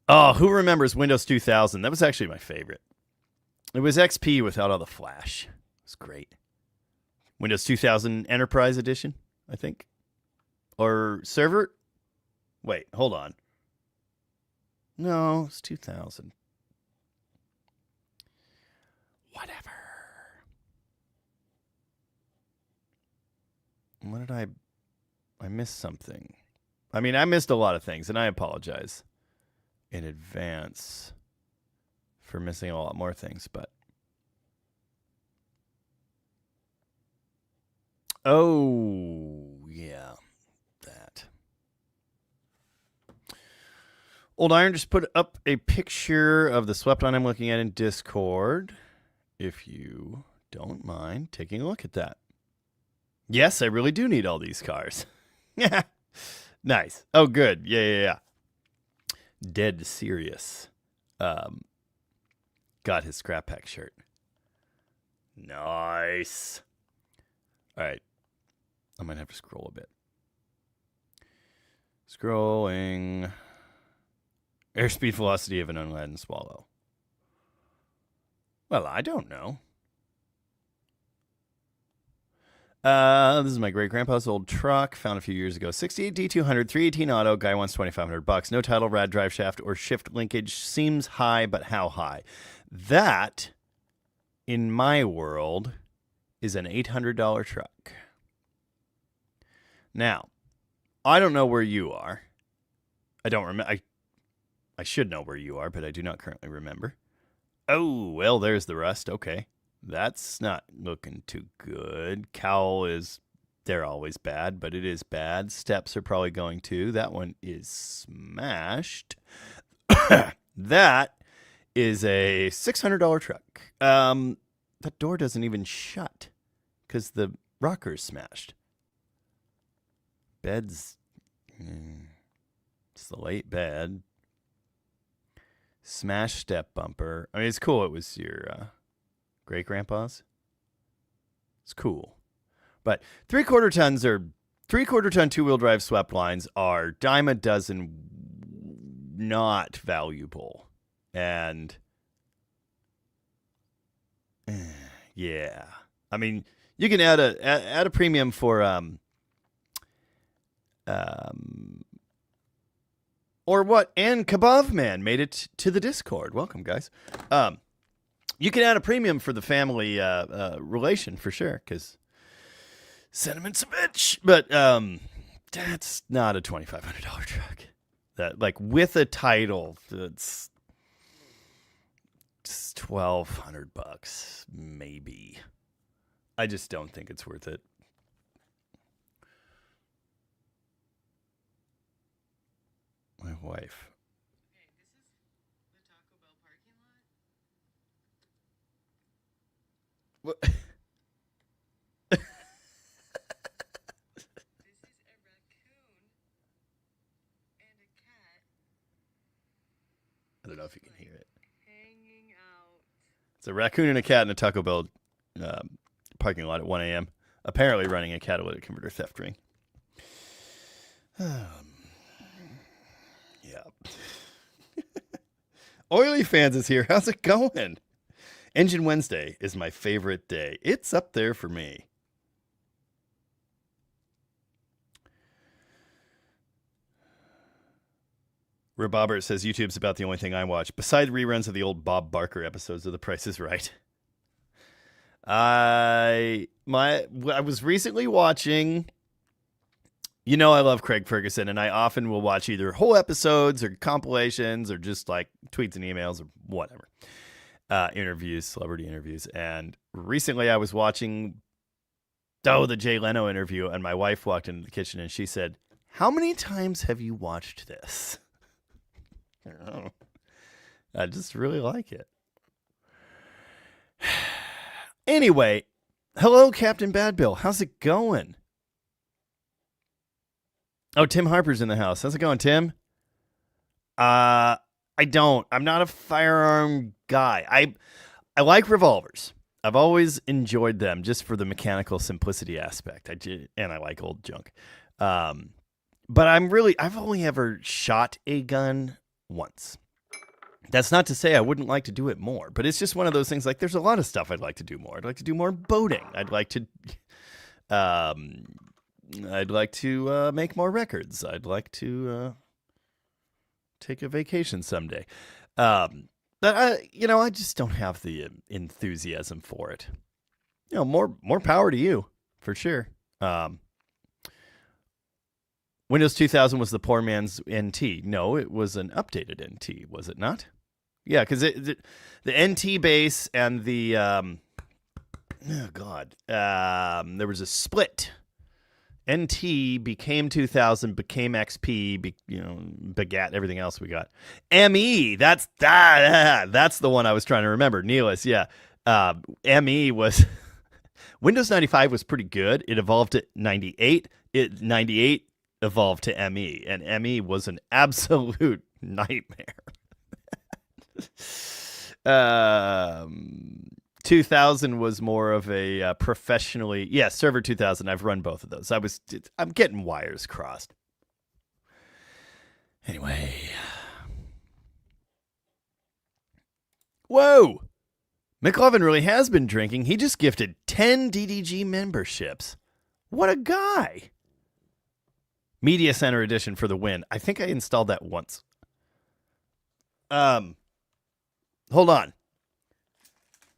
[SPEAKER 1] Oh, who remembers Windows 2000? That was actually my favorite. It was XP without all the flash. It was great. Windows 2000 Enterprise Edition, I think. Or Server? Wait, hold on. No, it's 2000. Whatever. What did I missed something. I mean, I missed a lot of things, and I apologize in advance for missing a lot more things, but oh, yeah, that. Old Iron just put up a picture of the Swept On I'm looking at in Discord. If you don't mind taking a look at that. Yes, I really do need all these cars. Yeah. Nice. Oh, good. Yeah. Dead serious. Got his Scrap Pack shirt. Nice. All right. I might have to scroll a bit. Scrolling. Airspeed velocity of an unladen swallow. Well, I don't know. This is my great-grandpa's old truck, found a few years ago. 68 D200, 318 auto, guy wants $2,500. No title, rad drive shaft, or shift linkage. Seems high, but how high? That, in my world, is an $800 truck. Now, I don't know where you are. I don't remember. I should know where you are, but I do not currently remember. Oh, well, there's the rust. Okay. That's not looking too good. Cowl they're always bad, but it is bad. Steps are probably going too. That one is smashed. That is a $600 truck. That door doesn't even shut because the rocker's smashed. Bed's, it's the late bed. Smash step bumper. I mean, it's cool. It was your great-grandpa's. It's cool. But 3/4 tons or 3/4 ton two-wheel drive swept lines are dime a dozen not valuable. And yeah. I mean, you can add a premium for or what? And Kebab Man made it to the Discord. Welcome, guys. You can add a premium for the family relation for sure, because sentiment's a bitch. But that's not a $2,500 truck. That, like, with a title, that's $1,200 maybe. I just don't think it's worth it. My wife.
[SPEAKER 2] Okay, this is the Taco Bell parking lot.
[SPEAKER 1] What?
[SPEAKER 2] This is a raccoon and a cat.
[SPEAKER 1] I don't know if you can hear it.
[SPEAKER 2] Hanging out.
[SPEAKER 1] It's a raccoon and a cat in a Taco Bell parking lot at 1 a.m. Apparently running a catalytic converter theft ring. Yeah. Oily Fans is here. How's it going? Engine Wednesday is my favorite day. It's up there for me. Rebobert says YouTube's about the only thing I watch, besides reruns of the old Bob Barker episodes of The Price is Right. I was recently watching. You know I love Craig Ferguson, and I often will watch either whole episodes or compilations or just like tweets and emails or whatever. Interviews, celebrity interviews. And recently I was watching the Jay Leno interview, and my wife walked into the kitchen and she said, "How many times have you watched this?" I don't know. I just really like it. Anyway, hello, Captain Bad Bill. How's it going? Oh, Tim Harper's in the house. How's it going, Tim? I don't. I'm not a firearm guy. I like revolvers. I've always enjoyed them just for the mechanical simplicity aspect. And I like old junk. But I've only ever shot a gun once. That's not to say I wouldn't like to do it more, but it's just one of those things. Like, there's a lot of stuff I'd like to do more. I'd like to do more boating. I'd like to make more records. I'd like to take a vacation someday. But I just don't have the enthusiasm for it. More power to you, for sure. Windows 2000 was the poor man's NT. No, it was an updated NT, was it not? Yeah, because the NT base and the there was a split. NT became 2000, became XP, begat everything else we got. ME, that's the one I was trying to remember. Neelis, yeah. ME was Windows 95 was pretty good. It evolved to 98. 98 evolved to ME, and ME was an absolute nightmare. 2000 was more of a professionally, Server 2000. I've run both of those. I'm getting wires crossed. Anyway, Whoa! McLovin really has been drinking. He just gifted 10 DDG memberships. What a guy! Media Center Edition for the win. I think I installed that once. Hold on.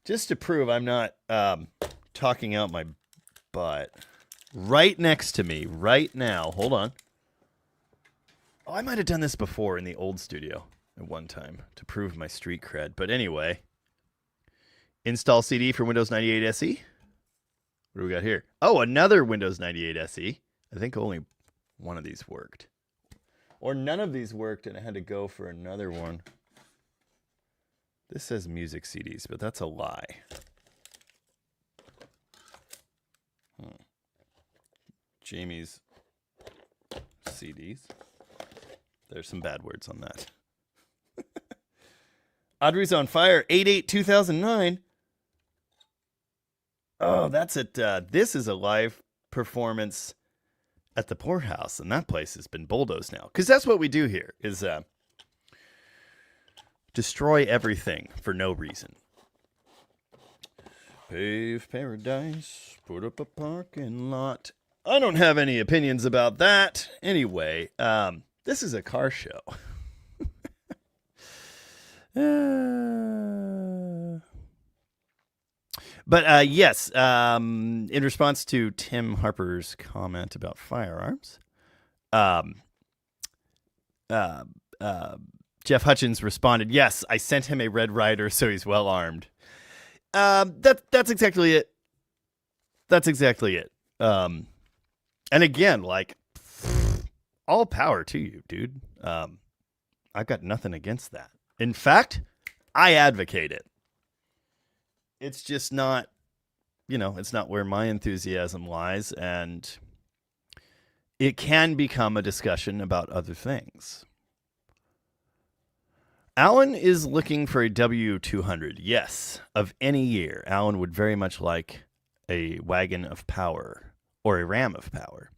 [SPEAKER 1] Just to prove I'm not talking out my butt. Right next to me, right now. Hold on. Oh, I might have done this before in the old studio at one time to prove my street cred. But anyway. Install CD for Windows 98 SE. What do we got here? Oh, another Windows 98 SE. I think only one of these worked. Or none of these worked and I had to go for another one. This says music CDs, but that's a lie. Jamie's CDs. There's some bad words on that. Audrey's on Fire, 8/8/2009. Oh, that's it. This is a live performance at the Poorhouse, and that place has been bulldozed now. Because that's what we do here, is destroy everything for no reason. Pave paradise, put up a parking lot. I don't have any opinions about that. Anyway, this is a car show. But yes, in response to Tim Harper's comment about firearms, Jeff Hutchins responded, "Yes, I sent him a Red Ryder, so he's well armed." That's exactly it. That's exactly it. And again, like, all power to you, dude. I've got nothing against that. In fact, I advocate it. It's just not, it's not where my enthusiasm lies, and it can become a discussion about other things. Alan is looking for a W200. Yes, of any year. Alan would very much like a wagon of power or a ram of power.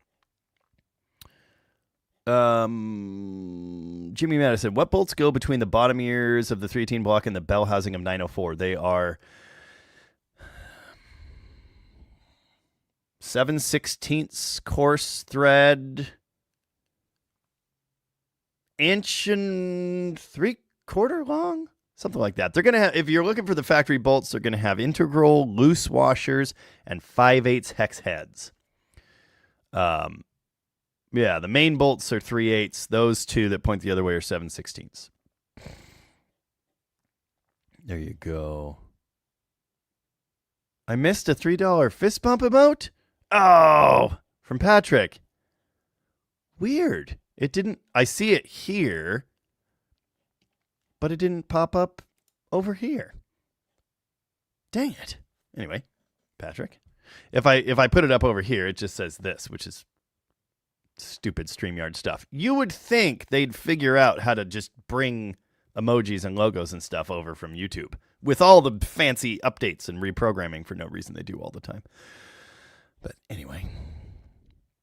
[SPEAKER 1] Jimmy Madison, what bolts go between the bottom ears of the 318 block and the bell housing of 904? They are 7/16 coarse thread, inch and 3/4 long, something like that. They're gonna have, if you're looking for the factory bolts, they're gonna have integral loose washers and 5/8 hex heads. Yeah, the main bolts are 3/8. Those two that point the other way are 7/16. There you go. I missed a $3 fist bump emote? Oh, from Patrick. Weird. It didn't, I see it here, but it didn't pop up over here. Dang it. Anyway, Patrick. If I put it up over here, it just says this, which is stupid StreamYard stuff. You would think they'd figure out how to just bring emojis and logos and stuff over from YouTube with all the fancy updates and reprogramming for no reason they do all the time. But anyway,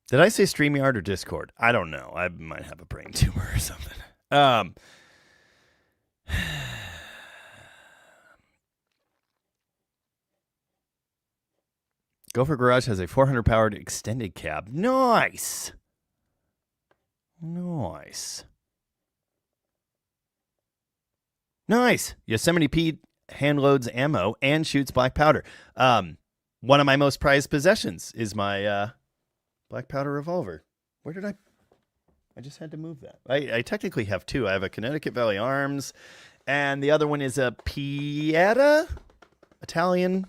[SPEAKER 1] did I say StreamYard or Discord? I don't know. I might have a brain tumor or something. Gopher Garage has a 400 powered extended cab. Nice. Nice. Nice. Yosemite Pete hand loads ammo and shoots black powder. One of my most prized possessions is my black powder revolver. Where did I just had to move that. I technically have two. I have a Connecticut Valley Arms, and the other one is a Pieta, Italian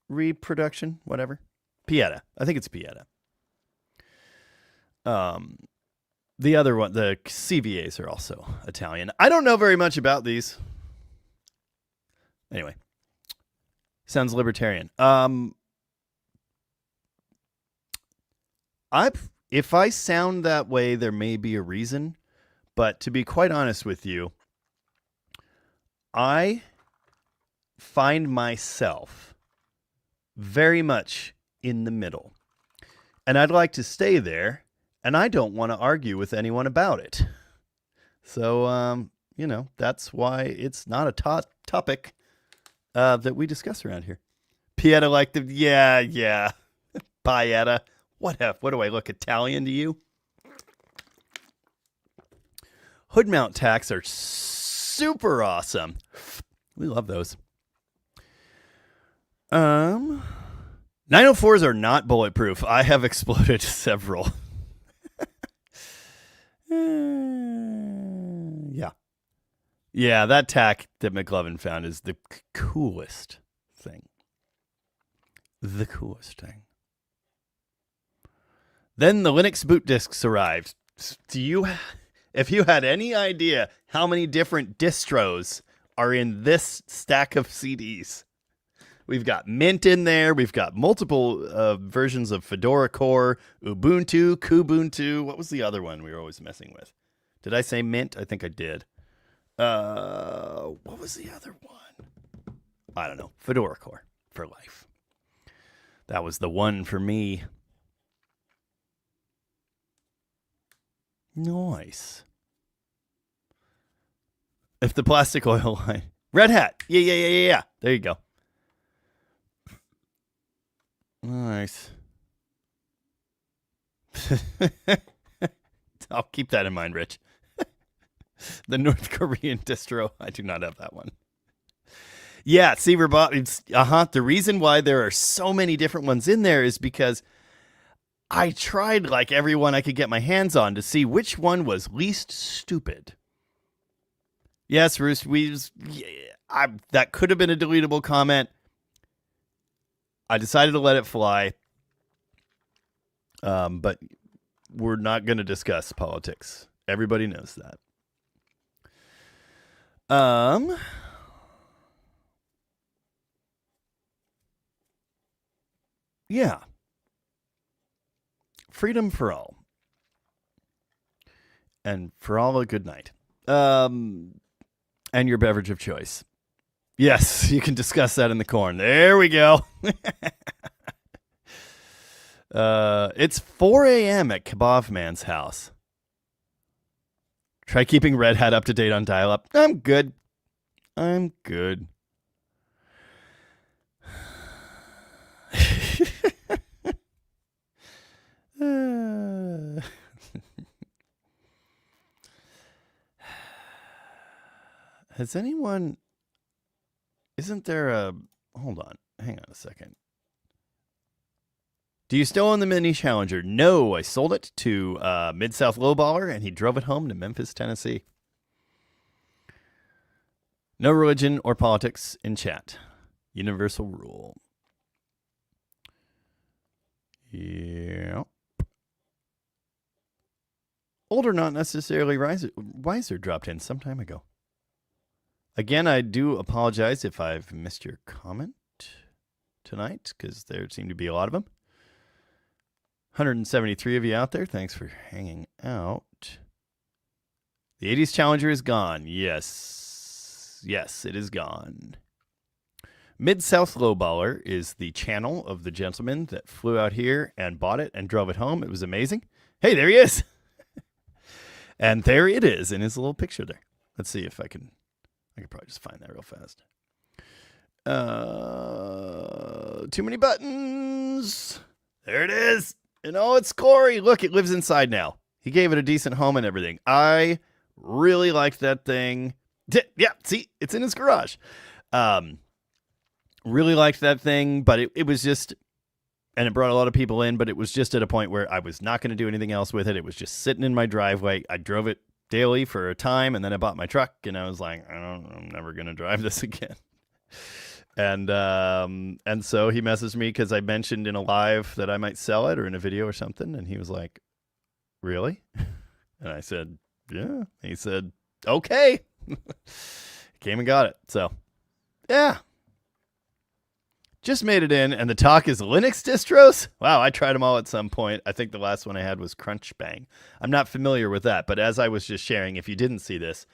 [SPEAKER 1] reproduction, whatever. Pieta. I think it's Pieta. The other one, the CVAs are also Italian. I don't know very much about these. Anyway. Sounds libertarian. If I sound that way, there may be a reason. But to be quite honest with you, I find myself very much in the middle. And I'd like to stay there. And I don't want to argue with anyone about it. So, you know, that's why it's not a topic that we discuss around here. Pieta like the, yeah. Pieta. What do I look Italian to you? Hood mount tacks are super awesome. We love those. 904s are not bulletproof. I have exploded several. Yeah. Yeah, that tack that McLovin found is the coolest thing. The coolest thing. Then the Linux boot disks arrived. If you had any idea how many different distros are in this stack of CDs, we've got Mint in there. We've got multiple versions of Fedora Core, Ubuntu, Kubuntu. What was the other one we were always messing with? Did I say Mint? I think I did. What was the other one? I don't know. Fedora Core for life. That was the one for me. Nice. If the plastic oil line. Red Hat. Yeah. There you go. Nice. I'll keep that in mind, Rich. The North Korean distro. I do not have that one. Yeah, see, the reason why there are so many different ones in there is because I tried like every one I could get my hands on to see which one was least stupid. Yes, Roost, that could have been a deletable comment. I decided to let it fly. But we're not going to discuss politics. Everybody knows that. Yeah. Freedom for all. And for all, a good night. And your beverage of choice. Yes, you can discuss that in the corn. There we go. It's 4 a.m. at Kebab Man's house. Try keeping Red Hat up to date on dial-up. I'm good. Has anyone... Isn't there a... Hold on. Hang on a second. Do you still own the Mini Challenger? No, I sold it to Mid-South Lowballer, and he drove it home to Memphis, Tennessee. No religion or politics in chat. Universal rule. Yeah. Older, not necessarily wiser dropped in some time ago. Again, I do apologize if I've missed your comment tonight, because there seem to be a lot of them. 173 of you out there. Thanks for hanging out. The 80s Challenger is gone. Yes, it is gone. Mid-South Lowballer is the channel of the gentleman that flew out here and bought it and drove it home. It was amazing. Hey, there he is. And there it is in his little picture there. Let's see if I could probably just find that real fast. Too many buttons. There it is. And oh, it's Corey. Look, it lives inside now. He gave it a decent home and everything. I really liked that thing. Yeah, see, it's in his garage. Really liked that thing, but it was just, and it brought a lot of people in, but it was just at a point where I was not going to do anything else with it. It was just sitting in my driveway. I drove it daily for a time, and then I bought my truck, and I was like, I'm never going to drive this again. And so he messaged me because I mentioned in a live that I might sell it or in a video or something. And he was like, really? And I said, yeah. He said, okay. Came and got it. So, yeah. Just made it in. And the talk is Linux distros. Wow, I tried them all at some point. I think the last one I had was Crunch Bang. I'm not familiar with that. But as I was just sharing, if you didn't see this,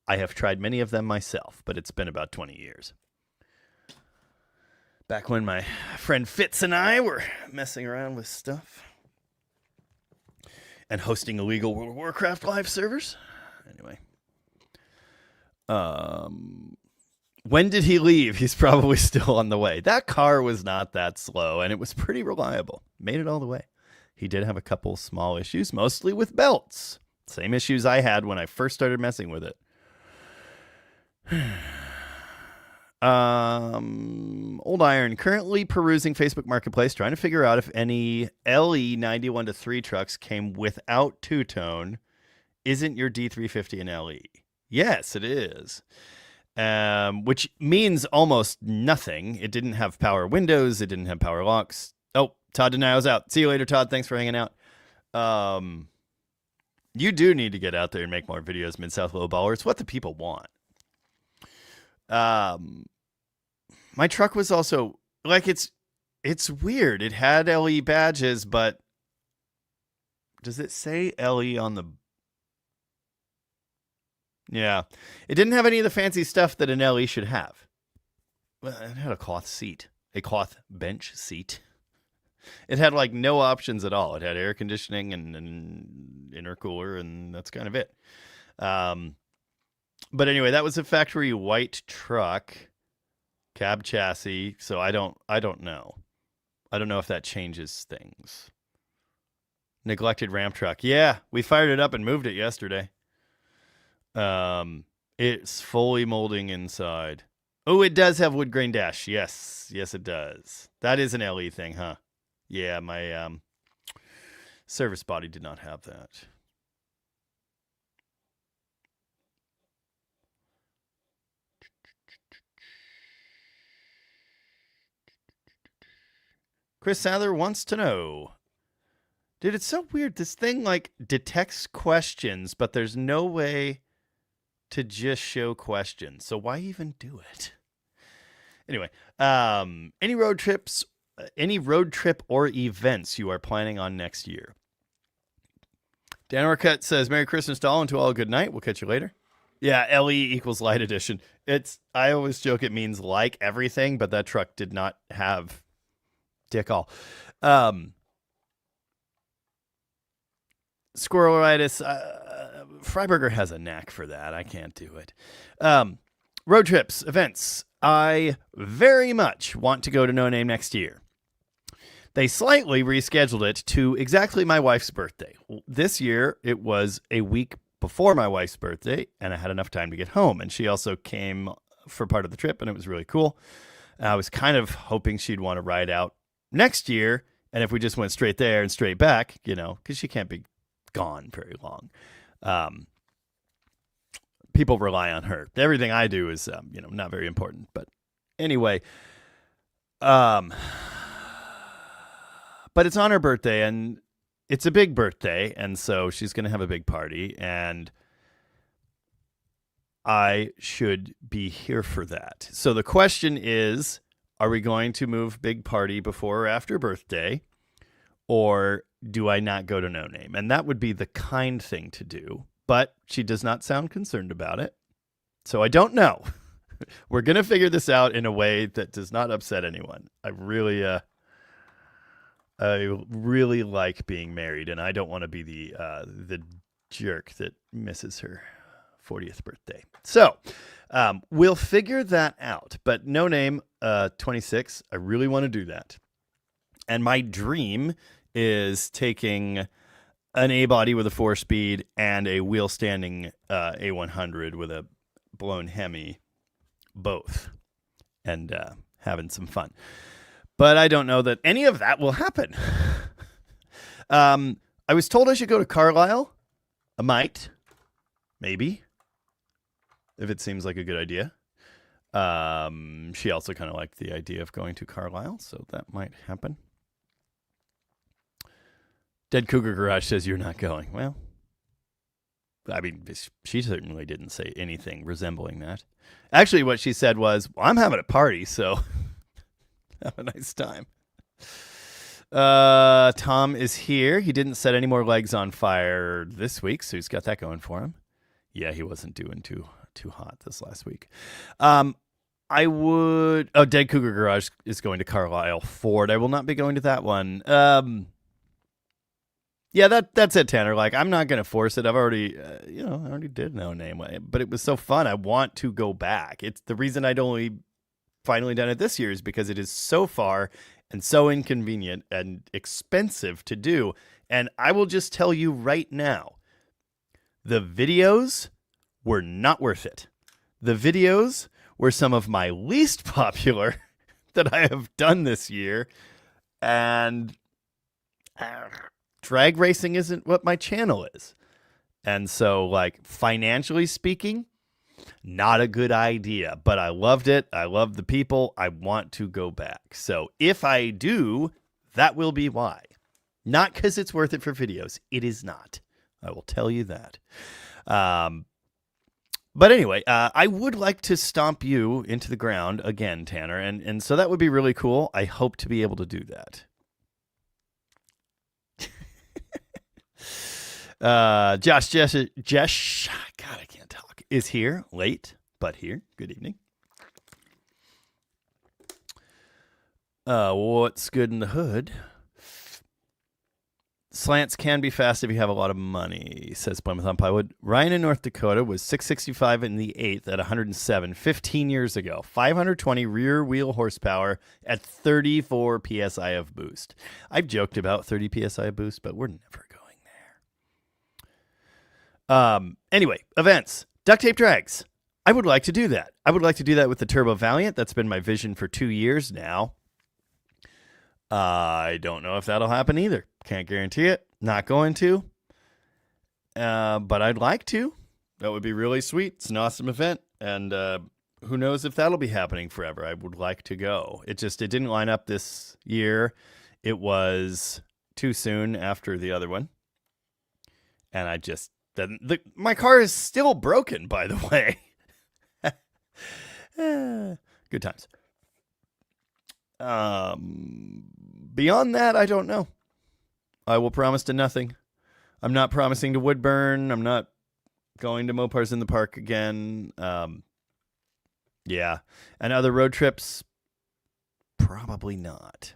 [SPEAKER 1] I have tried many of them myself. But it's been about 20 years. Back when my friend Fitz and I were messing around with stuff and hosting illegal World of Warcraft live servers. Anyway. When did he leave? He's probably still on the way. That car was not that slow, and it was pretty reliable. Made it all the way. He did have a couple small issues, mostly with belts. Same issues I had when I first started messing with it. Old Iron, currently perusing Facebook Marketplace, trying to figure out if any LE 91-3 trucks came without two-tone. Isn't your D350 an LE? Yes, it is. Which means almost nothing. It didn't have power windows. It didn't have power locks. Oh, Todd Denial's out. See you later, Todd. Thanks for hanging out. You do need to get out there and make more videos, Mid-South Low Baller. It's what the people want. My truck was also, like, it's weird. It had LE badges, but does it say LE on the... Yeah. It didn't have any of the fancy stuff that an LE should have. Well, it had a cloth seat. A cloth bench seat. It had, like, no options at all. It had air conditioning and an intercooler, and that's kind of it. But anyway, that was a factory white truck, cab chassis, so I don't know. I don't know if that changes things. Neglected ramp truck. Yeah, we fired it up and moved it yesterday. It's fully molding inside. Oh, it does have wood grain dash. Yes, it does. That is an LE thing, huh? Yeah, my service body did not have that. Chris Sather wants to know. Dude, it's so weird. This thing, like, detects questions, but there's no way to just show questions. So why even do it? Anyway, any road trip or events you are planning on next year? Dan Orcutt says, Merry Christmas to all and to all a good night. We'll catch you later. Yeah, LE equals light edition. I always joke it means like everything, but that truck did not have dick all. Squirrelitis. Freiberger has a knack for that. I can't do it. Road trips, events. I very much want to go to No Name next year. They slightly rescheduled it to exactly my wife's birthday. This year, it was a week before my wife's birthday, and I had enough time to get home. And she also came for part of the trip, and it was really cool. I was kind of hoping she'd want to ride out next year, and if we just went straight there and straight back, because she can't be gone very long. People rely on her. Everything I do is, not very important. But anyway, but it's on her birthday, and it's a big birthday, and so she's going to have a big party, and I should be here for that. So the question is, are we going to move big party before or after birthday, or do I not go to No Name? And that would be the kind thing to do, but she does not sound concerned about it. So I don't know. We're going to figure this out in a way that does not upset anyone. I really like being married, and I don't want to be the jerk that misses her 40th birthday. So we'll figure that out. But No Name 26, I really want to do that. And my dream is taking an A-body with a 4-speed and a wheel-standing A100 with a blown Hemi, both, and having some fun. But I don't know that any of that will happen. I was told I should go to Carlisle. I might. Maybe. If it seems like a good idea. She also kind of liked the idea of going to Carlisle, so that might happen. Dead Cougar Garage says you're not going. Well, I mean, she certainly didn't say anything resembling that. Actually, what she said was, well, I'm having a party, so have a nice time. Tom is here. He didn't set any more legs on fire this week, so he's got that going for him. Yeah, he wasn't doing too hot this last week. I would... Oh, Dead Cougar Garage is going to Carlisle Ford. I will not be going to that one. Yeah, that's it, Tanner. Like, I'm not gonna force it. I've already, I already did no name, but it was so fun. I want to go back. It's the reason I'd only finally done it this year is because it is so far and so inconvenient and expensive to do. And I will just tell you right now, the videos were not worth it. The videos were some of my least popular that I have done this year, and drag racing isn't what my channel is. And so, like, financially speaking, not a good idea, but I loved it. I love the people. I want to go back. So if I do, that will be why. Not because it's worth it for videos. It is not. I will tell you that. But anyway, I would like to stomp you into the ground again, Tanner. And so that would be really cool. I hope to be able to do that. Josh, God, I can't talk, is here, late, but here. Good evening. What's good in the hood? Slants can be fast if you have a lot of money, says Plymouth on Plywood. Ryan in North Dakota was 665 in the 8th at 107 15 years ago. 520 rear wheel horsepower at 34 psi of boost. I've joked about 30 psi of boost, but we're never going there. Anyway, events. Duct tape drags. I would like to do that. I would like to do that with the Turbo Valiant. That's been my vision for 2 years now. I don't know if that'll happen either. Can't guarantee it. Not going to. But I'd like to. That would be really sweet. It's an awesome event. And who knows if that'll be happening forever. I would like to go. It didn't line up this year. It was too soon after the other one. And I just... my car is still broken, by the way. Good times. Beyond that, I don't know. I will promise to nothing. I'm not promising to Woodburn. I'm not going to Mopars in the Park again. Yeah. And other road trips, probably not.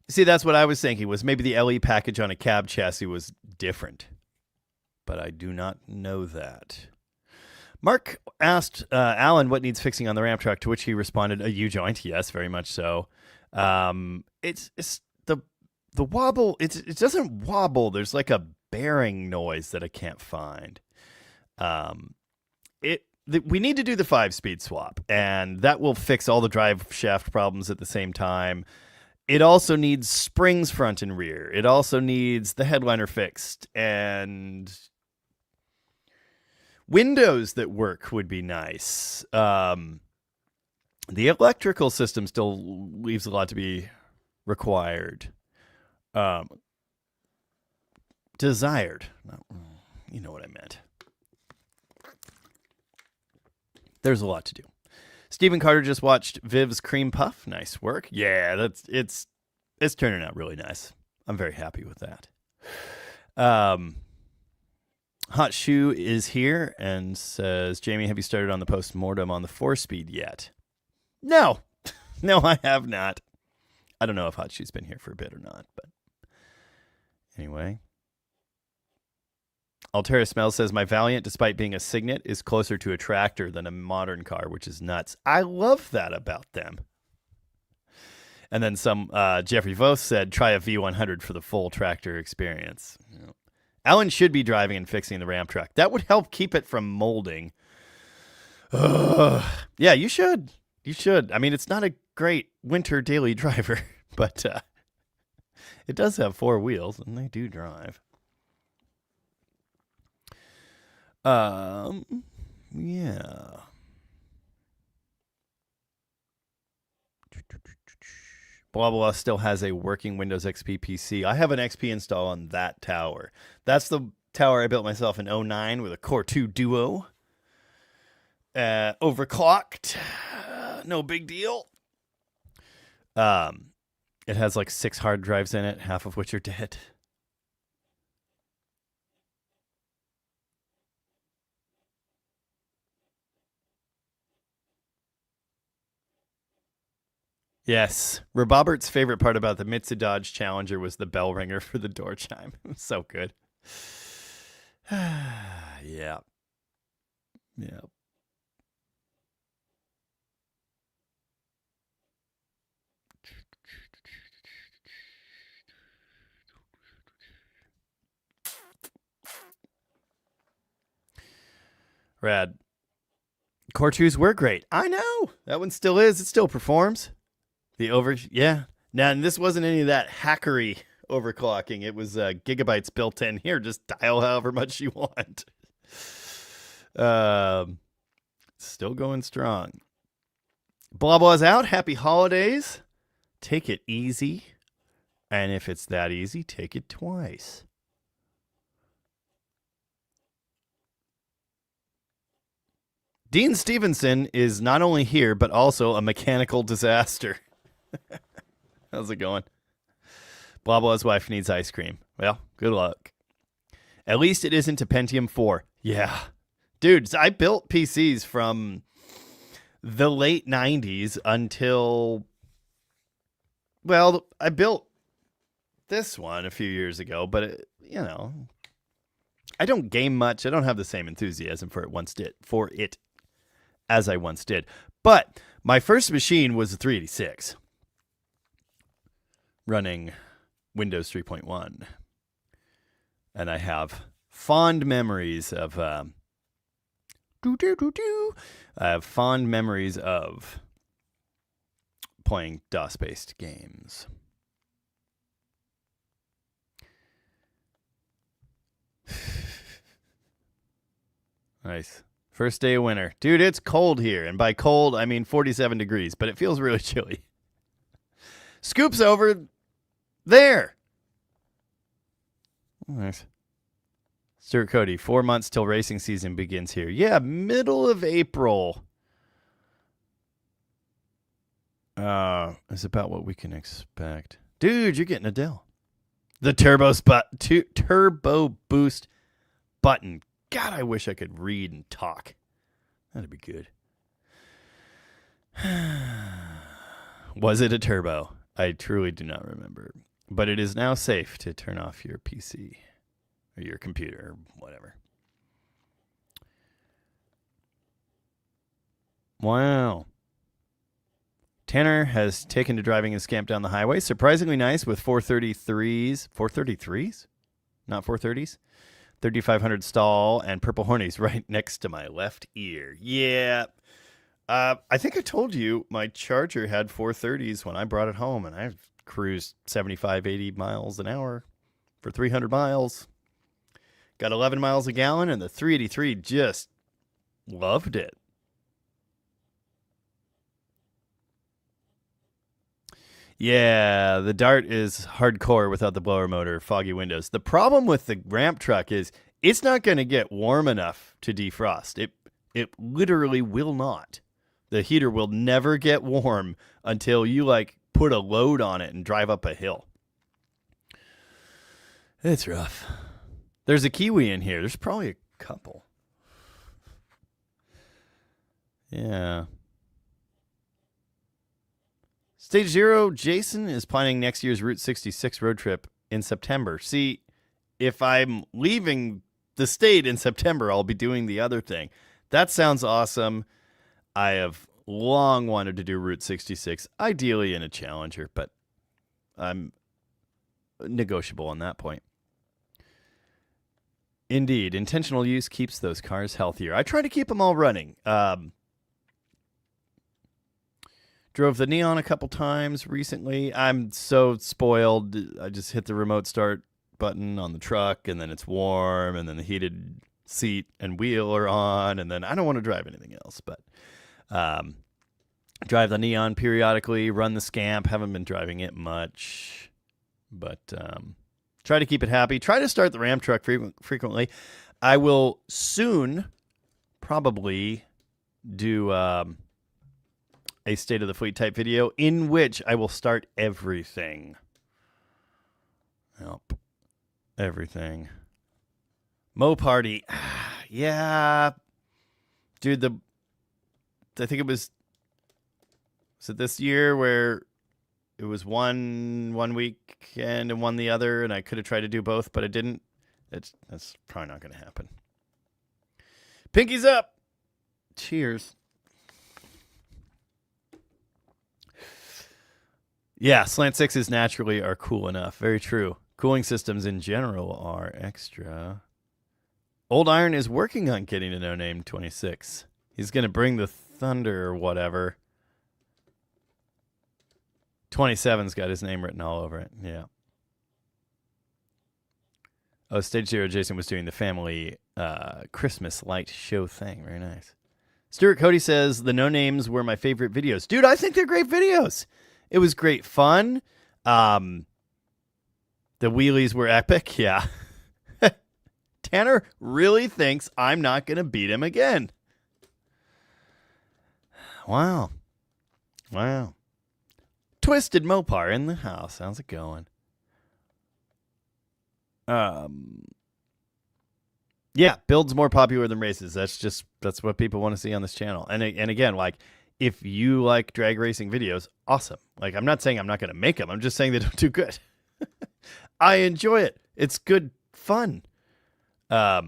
[SPEAKER 1] See, that's what I was thinking, was maybe the LE package on a cab chassis was different. But I do not know that. Mark asked Alan what needs fixing on the ramp truck, to which he responded, a U-joint. Yes, very much so. It's the wobble. It doesn't wobble. There's like a bearing noise that I can't find. We need to do the 5-speed swap, and that will fix all the drive shaft problems at the same time. It also needs springs front and rear. It also needs the headliner fixed, and windows that work would be nice. The electrical system still leaves a lot to be required. Desired. You know what I meant. There's a lot to do. Stephen Carter just watched Viv's Cream Puff. Nice work. Yeah, it's turning out really nice. I'm very happy with that. Hot Shoe is here and says, Jamie, have you started on the post-mortem on the 4-speed yet? No. No, I have not. I don't know if Hot Shoe's been here for a bit or not, but anyway. Altera Smell says, my Valiant, despite being a Signet, is closer to a tractor than a modern car, which is nuts. I love that about them. And then some Jeffrey Vos said, try a V100 for the full tractor experience. You know. Alan should be driving and fixing the ramp truck. That would help keep it from molding. Yeah, you should. You should. I mean, it's not a great winter daily driver, but it does have 4 wheels, and they do drive. Yeah. Blah, blah, still has a working Windows XP PC. I have an XP install on that tower. That's the tower I built myself in 09 with a Core 2 Duo. Overclocked. No big deal. It has like 6 hard drives in it, half of which are dead. Yes. Robobert's favorite part about the Mitsu Dodge Challenger was the bell ringer for the door chime. It was so good. Yeah. Yeah. Rad. Core 2s were great. I know. That one still is. It still performs. Yeah. Now, and this wasn't any of that hackery overclocking. It was gigabytes built in. Here, just dial however much you want. Still going strong. Blah blah's out. Happy holidays. Take it easy. And if it's that easy, take it twice. Dean Stevenson is not only here, but also a mechanical disaster. How's it going? Blah blah's wife needs ice cream. Well, good luck. At least it isn't a Pentium 4. Yeah. Dude, I built PCs from the late 90s until... Well, I built this one a few years ago, but, I don't game much. I don't have the same enthusiasm for it as I once did. But my first machine was a 386 running Windows 3.1. And I have fond memories of I have fond memories of playing DOS-based games. Nice. First day of winter. Dude, it's cold here. And by cold, I mean 47 degrees, but it feels really chilly. Scoop's over there. Nice. Stuart Cody, 4 months till racing season begins here. Yeah, middle of April. Is about what we can expect. Dude, you're getting a deal. The turbo boost button. God, I wish I could read and talk. That'd be good. Was it a turbo? I truly do not remember. But it is now safe to turn off your PC or your computer or whatever. Wow. Tanner has taken to driving his Scamp down the highway. Surprisingly nice with 433s. 433s? Not 430s? 3500 stall and purple hornies right next to my left ear. Yeah. I think I told you my Charger had 430s when I brought it home, and I cruised 75, 80 miles an hour for 300 miles. Got 11 miles a gallon, and the 383 just loved it. Yeah, the Dart is hardcore without the blower motor, foggy windows. The problem with the ramp truck is it's not going to get warm enough to defrost. It literally will not. The heater will never get warm until you put a load on it and drive up a hill. It's rough. There's a Kiwi in here. There's probably a couple. Yeah. Stage 0, Jason is planning next year's Route 66 road trip in September. See, if I'm leaving the state in September, I'll be doing the other thing. That sounds awesome. I have long wanted to do Route 66, ideally in a Challenger, but I'm negotiable on that point. Indeed, intentional use keeps those cars healthier. I try to keep them all running. Drove the Neon a couple times recently. I'm so spoiled. I just hit the remote start button on the truck, and then it's warm, and then the heated seat and wheel are on, and then I don't want to drive anything else. But drive the Neon periodically, run the Scamp. Haven't been driving it much, but try to keep it happy. Try to start the Ram truck frequently. I will soon probably do... a State of the Fleet type video in which I will start everything. Yep. Everything. Mo Party. Yeah. Dude, I think it was it this year where it was one weekend and one the other, and I could have tried to do both, but I didn't. That's probably not going to happen. Pinkies up. Cheers. Yeah, slant sixes naturally are cool enough. Very true. Cooling systems in general are extra. Old Iron is working on getting a No Name 26. He's going to bring the thunder or whatever. 27's got his name written all over it. Yeah. Oh, Stage Zero Jason was doing the family Christmas light show thing. Very nice. Stuart Cody says, the No Names were my favorite videos. Dude, I think they're great videos. It was great fun. The wheelies were epic. Yeah. Tanner really thinks I'm not going to beat him again. Wow. Twisted Mopar in the house. How's it going? Yeah, builds more popular than races. That's what people want to see on this channel. And again, like, if you like drag racing videos, awesome. Like, I'm not saying I'm not going to make them. I'm just saying they don't do good. I enjoy it. It's good fun. Tell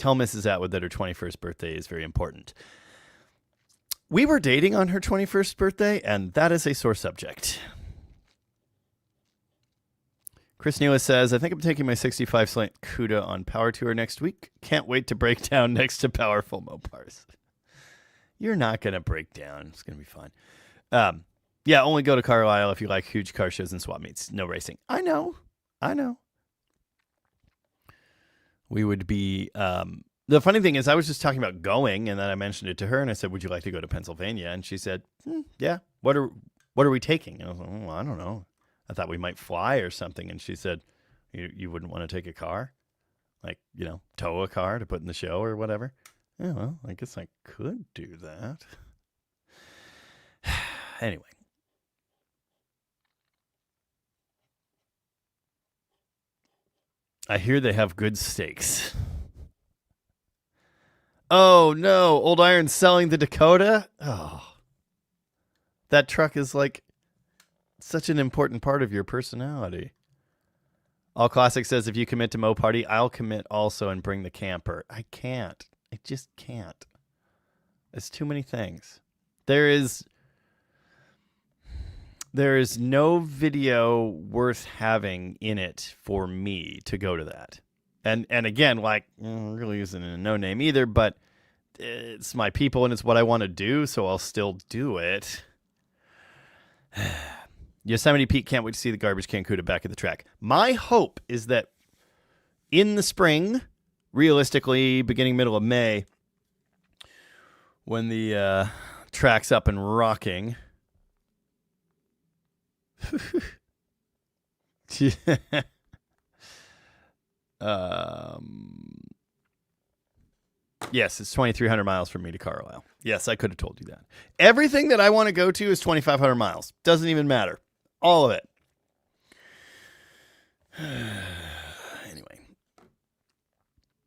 [SPEAKER 1] Mrs. Atwood that her 21st birthday is very important. We were dating on her 21st birthday, and that is a sore subject. Chris Neela says, I think I'm taking my 65 slant CUDA on Power Tour next week. Can't wait to break down next to powerful Mopars. You're not going to break down. It's going to be fun. Yeah, only go to Carlisle if you like huge car shows and swap meets. No racing. I know. We would be... the funny thing is, I was just talking about going, and then I mentioned it to her, and I said, would you like to go to Pennsylvania? And she said, yeah. What are we taking? And I was like, oh, I don't know. I thought we might fly or something. And she said, you wouldn't want to take a car? Like, tow a car to put in the show or whatever? Yeah, well, I guess I could do that. Anyway. I hear they have good steaks. Oh, no. Old Iron's selling the Dakota? Oh. That truck is like such an important part of your personality. All Classic says, if you commit to Mo Party, I'll commit also and bring the camper. I can't. I just can't. It's too many things. There is no video worth having in it for me to go to that. And again, like, really isn't a no name either, but it's my people and it's what I want to do, so I'll still do it. Yosemite Pete can't wait to see the garbage can CUDA back at the track. My hope is that in the spring, realistically, beginning middle of May, when the track's up and rocking. Yes, it's 2,300 miles from me to Carlisle. Yes, I could have told you that. Everything that I want to go to is 2,500 miles. Doesn't even matter. All of it. Anyway.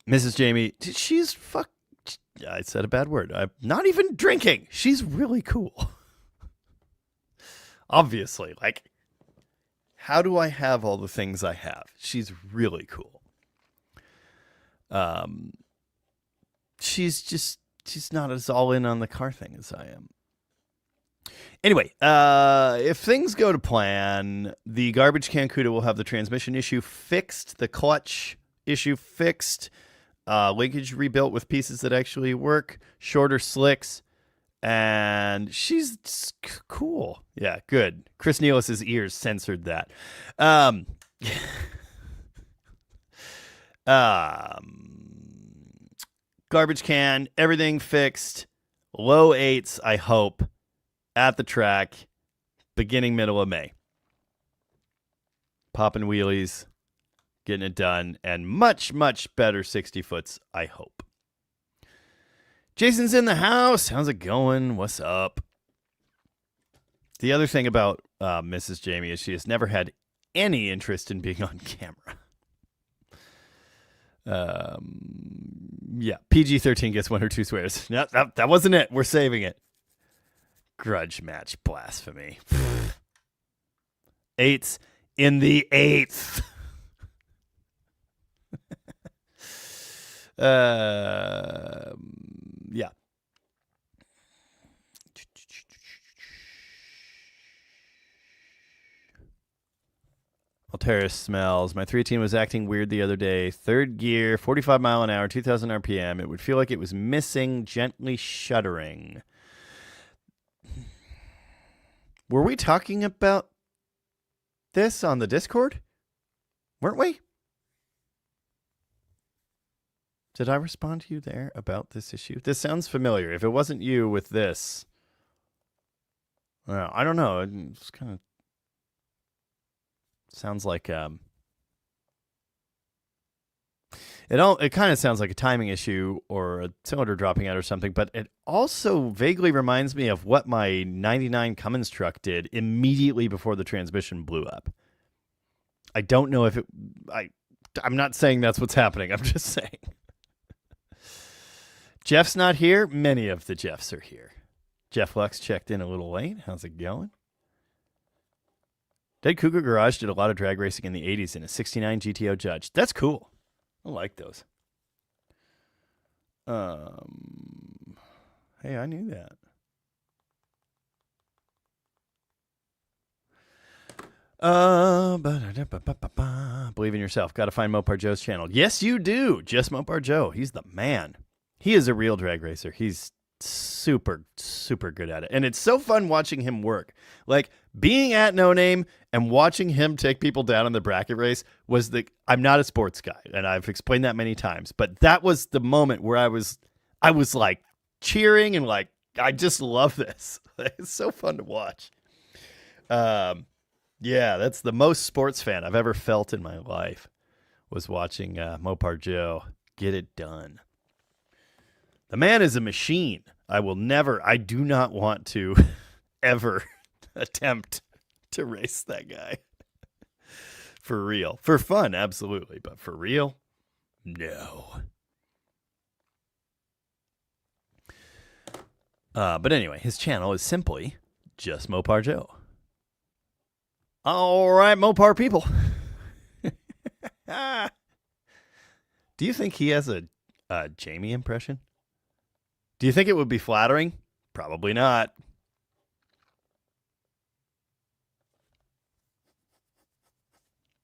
[SPEAKER 1] Mrs. Jamie, she's I said a bad word. I'm not even drinking. She's really cool. Obviously. Like, how do I have all the things I have? She's really cool. She's not as all in on the car thing as I am. Anyway, if things go to plan, the garbage can CUDA will have the transmission issue fixed, the clutch issue fixed, linkage rebuilt with pieces that actually work, shorter slicks, and she's cool. Yeah, good. Chris Nealis' ears censored that. Garbage can, everything fixed, low 8s, I hope, at the track, beginning middle of May. Popping wheelies, getting it done, and much, much better 60-foots, I hope. Jason's in the house. How's it going? What's up? The other thing about Mrs. Jamie is she has never had any interest in being on camera. Yeah, PG-13 gets 1 or 2 swears. No, that wasn't it. We're saving it. Grudge match blasphemy. Eights in the eighth. Yeah. Alteris smells. My 3 was acting weird the other day. Third gear, 45 mile an hour, 2,000 RPM. It would feel like it was missing, gently shuddering. Were we talking about this on the Discord? Weren't we? Did I respond to you there about this issue? This sounds familiar. If it wasn't you with this, well, I don't know. It's kind of sounds like it kind of sounds like a timing issue or a cylinder dropping out or something, but it also vaguely reminds me of what my 99 Cummins truck did immediately before the transmission blew up. I don't know if I'm not saying that's what's happening. I'm just saying. Jeff's not here. Many of the Jeffs are here. Jeff Lux checked in a little late. How's it going? Dead Cougar Garage did a lot of drag racing in the 80s in a 69 GTO Judge. That's cool. I like those. Hey, I knew that. Believe in yourself. Got to find Mopar Joe's channel. Yes, you do. Just Mopar Joe. He's the man. He is a real drag racer. He's super, super good at it. And it's so fun watching him work. Like, being at No Name and watching him take people down in the bracket race was I'm not a sports guy, and I've explained that many times, but that was the moment where I was like cheering and like, I just love this. It's so fun to watch. Yeah, that's the most sports fan I've ever felt in my life, was watching Mopar Joe get it done. The man is a machine. I do not want to ever attempt to race that guy. For real. For fun, absolutely. But for real, no. But anyway, his channel is simply just Mopar Joe. All right, Mopar people. Do you think he has a Jamie impression? Do you think it would be flattering? Probably not.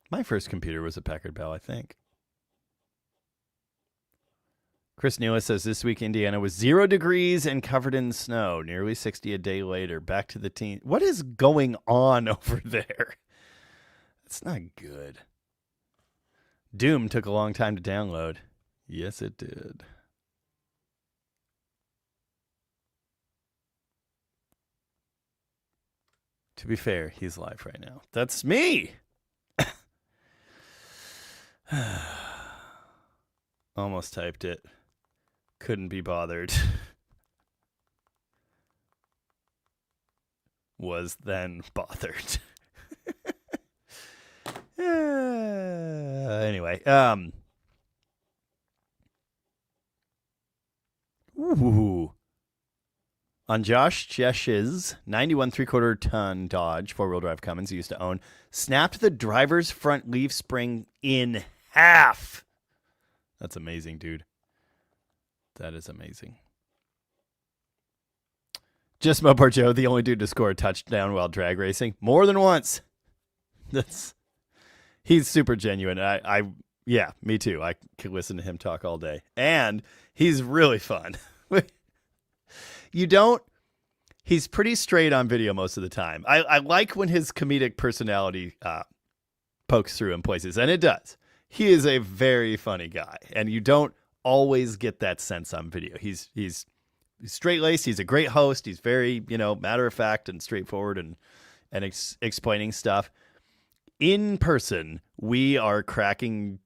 [SPEAKER 1] My first computer was a Packard Bell, I think. Chris Newa says this week Indiana was 0 degrees and covered in snow. Nearly 60 a day later. Back to the teen. What is going on over there? It's not good. Doom took a long time to download. Yes, it did. To be fair, he's live right now. That's me. Almost typed it. Couldn't be bothered. Was then bothered. Anyway, ooh. On Josh Jesh's 91 3/4 ton Dodge 4-wheel drive Cummins he used to own, snapped the driver's front leaf spring in half. That's amazing, dude. That is amazing. Just Mopar Joe, the only dude to score a touchdown while drag racing. More than once. He's super genuine. Yeah, me too. I could listen to him talk all day. And he's really fun. He's pretty straight on video most of the time. I like when his comedic personality pokes through in places, and it does. He is a very funny guy, and you don't always get that sense on video. He's straight-laced. He's a great host. He's very, matter of fact and straightforward and explaining stuff. In person, we are cracking.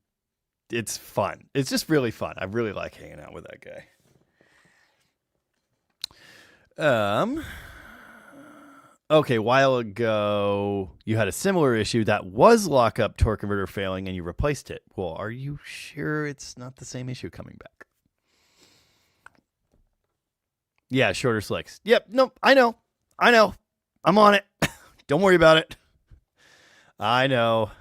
[SPEAKER 1] It's fun. It's just really fun. I really like hanging out with that guy. Okay, a while ago, you had a similar issue that was lockup torque converter failing and you replaced it. Well, are you sure it's not the same issue coming back? Yeah, shorter slicks. Yep, no, I know. I know. I'm on it. Don't worry about it. I know.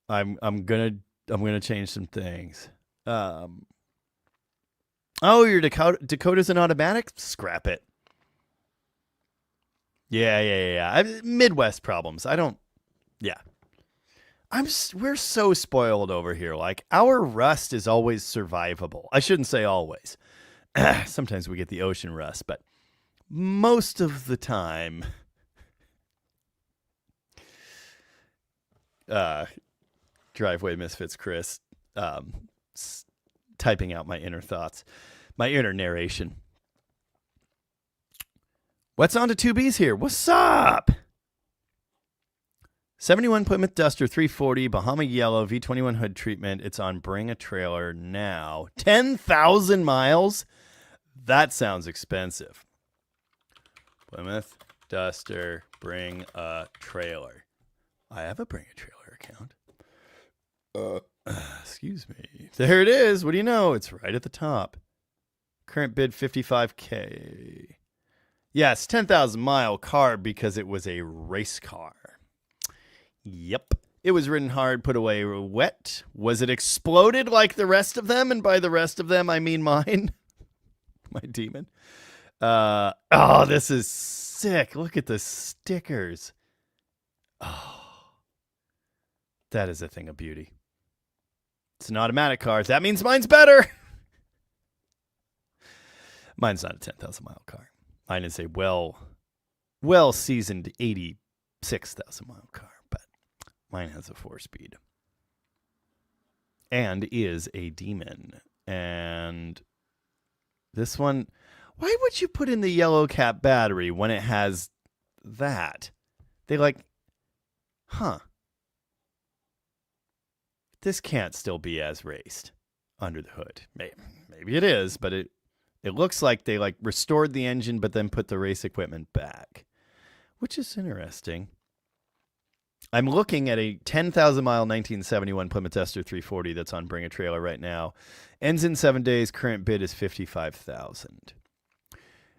[SPEAKER 1] I'm gonna change some things. Oh, your Dakota's an automatic? Scrap it. Yeah. Midwest problems. I don't. Yeah. We're so spoiled over here. Like, our rust is always survivable. I shouldn't say always. Sometimes we get the ocean rust, but most of the time, Driveway Misfits Chris, typing out my inner thoughts, my inner narration. What's on to 2Bs here? What's up? 71 Plymouth Duster 340 Bahama Yellow V21 hood treatment. It's on Bring a Trailer now. 10,000 miles? That sounds expensive. Plymouth Duster Bring a Trailer. I have a Bring a Trailer account. Excuse me. There it is. What do you know? It's right at the top. Current bid $55K. Yes, 10,000 mile car because it was a race car. Yep. It was ridden hard, put away wet. Was it exploded like the rest of them? And by the rest of them, I mean mine. My demon. Oh, this is sick. Look at the stickers. Oh, that is a thing of beauty. It's an automatic car. That means mine's better. Mine's not a 10,000 mile car. Mine is a well seasoned 86,000 mile car, but mine has a 4-speed and is a demon. And this one, why would you put in the yellow cap battery when it has that? They this can't still be as raced under the hood. Maybe it is, but it looks like they restored the engine but then put the race equipment back, which is interesting. I'm looking at a 10,000 mile 1971 Plymouth Duster 340 that's on Bring a Trailer right now. Ends in 7 days. Current bid is $55,000.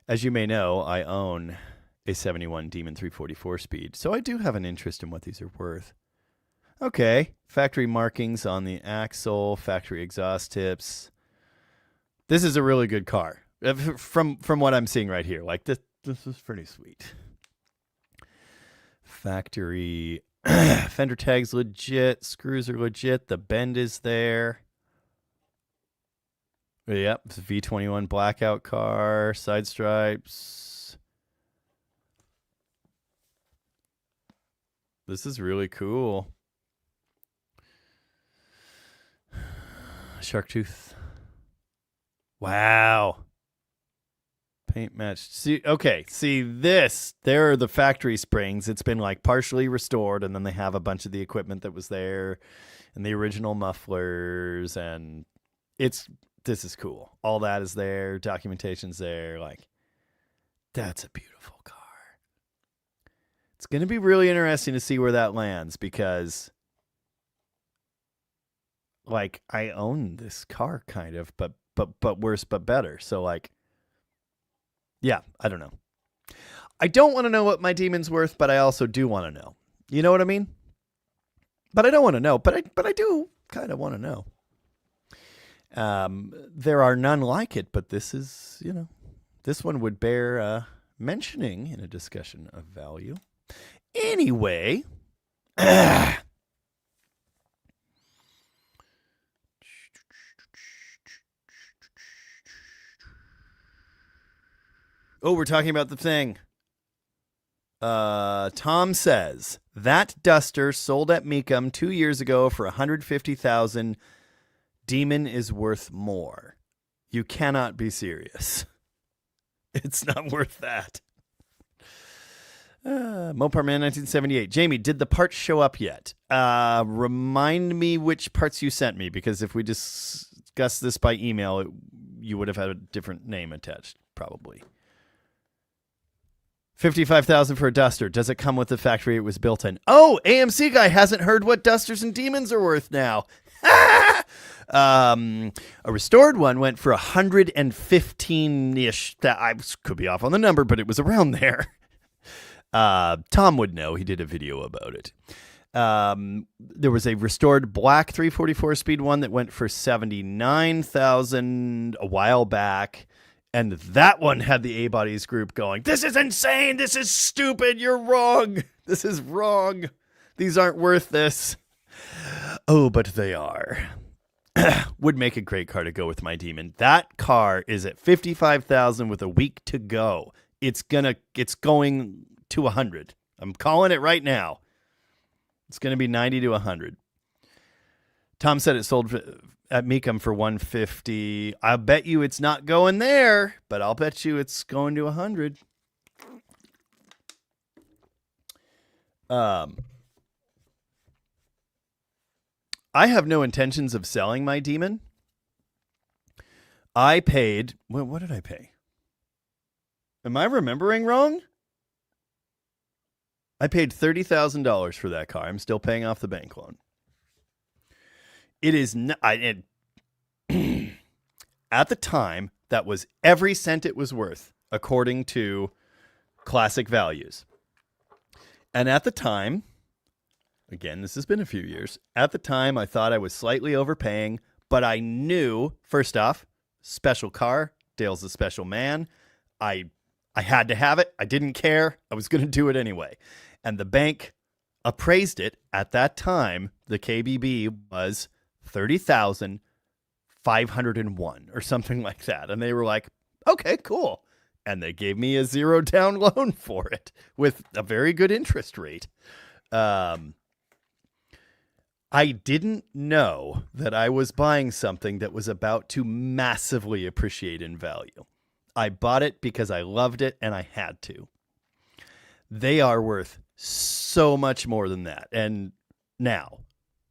[SPEAKER 1] As you may know, I own a 71 Demon 344 speed, so I do have an interest in what these are worth. Okay, factory markings on the axle, factory exhaust tips. This is a really good car. From what I'm seeing right here, this is pretty sweet. Factory fender tags legit, screws are legit, the bend is there. Yep, it's a V21 blackout car, side stripes. This is really cool. Shark tooth. Wow. Paint matched. See this. There are the factory springs. It's been partially restored, and then they have a bunch of the equipment that was there and the original mufflers, and this is cool. All that is there. Documentation's there. That's a beautiful car. It's going to be really interesting to see where that lands because I own this car kind of, but worse but better. So yeah, I don't know. I don't want to know what my demon's worth, but I also do want to know. You know what I mean? But I don't want to know, but I do kind of want to know. There are none like it, but this is, this one would bear mentioning in a discussion of value. Anyway, oh, we're talking about the thing. Tom says that Duster sold at Mecum 2 years ago for $150,000. Demon is worth more. You cannot be serious. It's not worth that. Mopar Man 1978. Jamie, did the parts show up yet? Remind me which parts you sent me, because if we discussed this by email, you would have had a different name attached, probably. $55,000 for a Duster. Does it come with the factory it was built in? Oh, AMC guy hasn't heard what Dusters and Demons are worth now. A restored one went for 115-ish. That I could be off on the number, but it was around there. Tom would know. He did a video about it. There was a restored black 344 speed one that went for 79,000 a while back. And that one had the A-Bodies group going, "This is insane. This is stupid. You're wrong. This is wrong. These aren't worth this." Oh, but they are. Would make a great car to go with my Demon. That car is at 55,000 with a week to go. It's going to 100. I'm calling it right now. It's going to be 90 to 100. Tom said it sold at Mecum for 150. I'll bet you it's not going there, but I'll bet you it's going to 100. I have no intentions of selling my Demon. I paid, what did I pay? Am I remembering wrong? I paid $30,000 for that car. I'm still paying off the bank loan. It is not, at the time, that was every cent it was worth, according to classic values. And at the time, again, this has been a few years. At the time, I thought I was slightly overpaying, but I knew, first off, special car. Dale's a special man. I had to have it. I didn't care. I was going to do it anyway. And the bank appraised it at that time. The KBB was 30,501 or something like that. And they were like, "Okay, cool." And they gave me a 0 down loan for it with a very good interest rate. I didn't know that I was buying something that was about to massively appreciate in value. I bought it because I loved it and I had to. They are worth so much more than that. And now,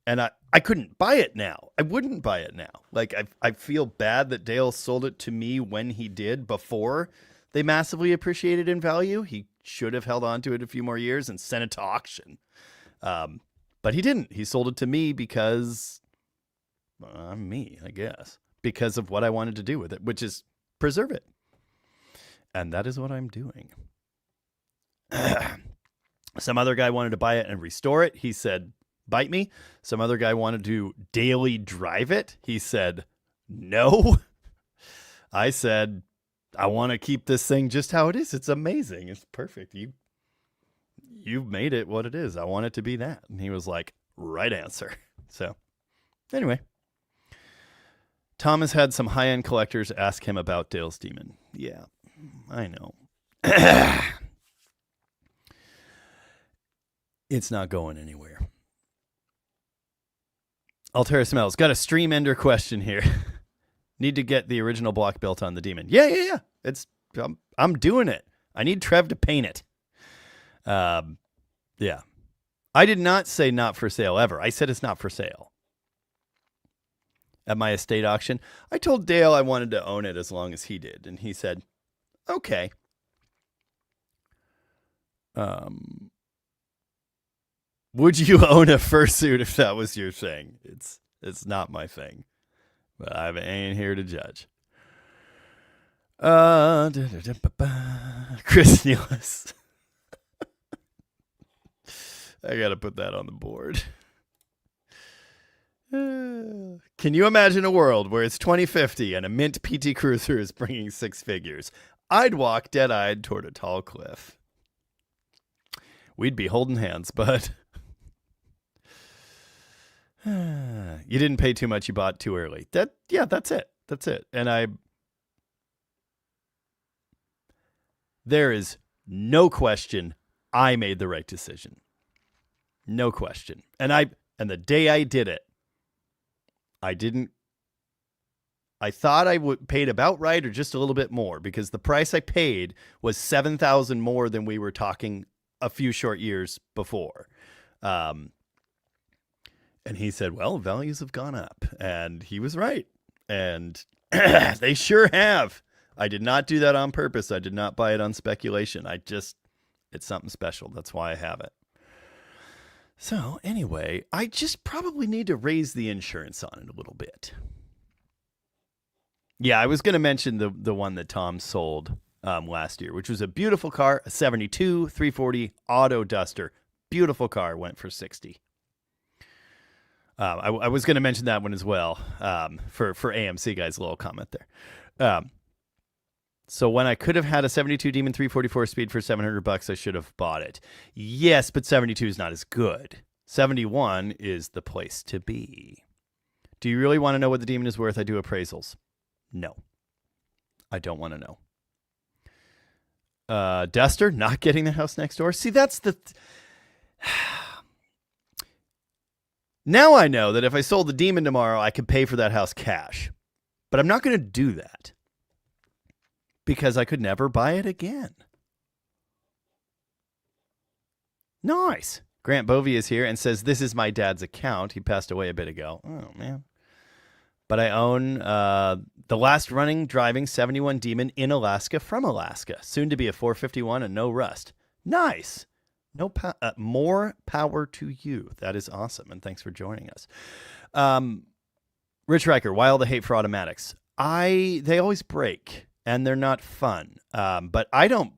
[SPEAKER 1] and I couldn't buy it now. I wouldn't buy it now. Like, I feel bad that Dale sold it to me when he did, before they massively appreciated in value. He should have held on to it a few more years and sent it to auction. But he didn't. He sold it to me because I'm me, I guess, because of what I wanted to do with it, which is preserve it. And that is what I'm doing. Some other guy wanted to buy it and restore it. He said, "Bite me." Some other guy wanted to daily drive it. He said, "No." I said, "I want to keep this thing just how it is. It's amazing. It's perfect. You've made it what it is. I want it to be that." And he was like, "Right answer." So anyway, Tom has had some high-end collectors ask him about Dale's Demon. Yeah, I know. It's not going anywhere. Altera Smells got a stream ender question here. Need to get the original block built on the Demon. Yeah. I'm doing it. I need Trev to paint it. Yeah. I did not say not for sale ever. I said it's not for sale. At my estate auction, I told Dale I wanted to own it as long as he did, and he said, "Okay." Would you own a fursuit if that was your thing? It's not my thing, but I ain't here to judge. Chris Nealis. I gotta put that on the board. Can you imagine a world where it's 2050 and a mint PT Cruiser is bringing 6 figures? I'd walk dead-eyed toward a tall cliff. We'd be holding hands, but you didn't pay too much. You bought too early. That's it. And there is no question I made the right decision. No question. And the day I did it, I thought I paid about right or just a little bit more, because the price I paid was $7,000 more than we were talking a few short years before. And he said, "Well, values have gone up." And he was right. And they sure have. I did not do that on purpose. I did not buy it on speculation. It's something special. That's why I have it. So anyway, I just probably need to raise the insurance on it a little bit. Yeah, I was going to mention the one that Tom sold last year, which was a beautiful car, a 72 340 auto duster. Beautiful car, went for 60. I was going to mention that one as well for AMC guys. A little comment there. So when I could have had a 72 Demon 344 speed for $700, I should have bought it. Yes, but 72 is not as good. 71 is the place to be. Do you really want to know what the Demon is worth? I do appraisals. No, I don't want to know. Duster, not getting the house next door. See, that's the... Now I know that if I sold the Demon tomorrow, I could pay for that house cash. But I'm not going to do that. Because I could never buy it again. Nice. Grant Bovey is here and says, this is my dad's account. He passed away a bit ago. Oh, man. But I own the last running driving 71 Demon in Alaska from Alaska. Soon to be a 451 and no rust. Nice. More power to you. That is awesome. And thanks for joining us. Rich Riker, why all the hate for automatics? They always break. And they're not fun. But I don't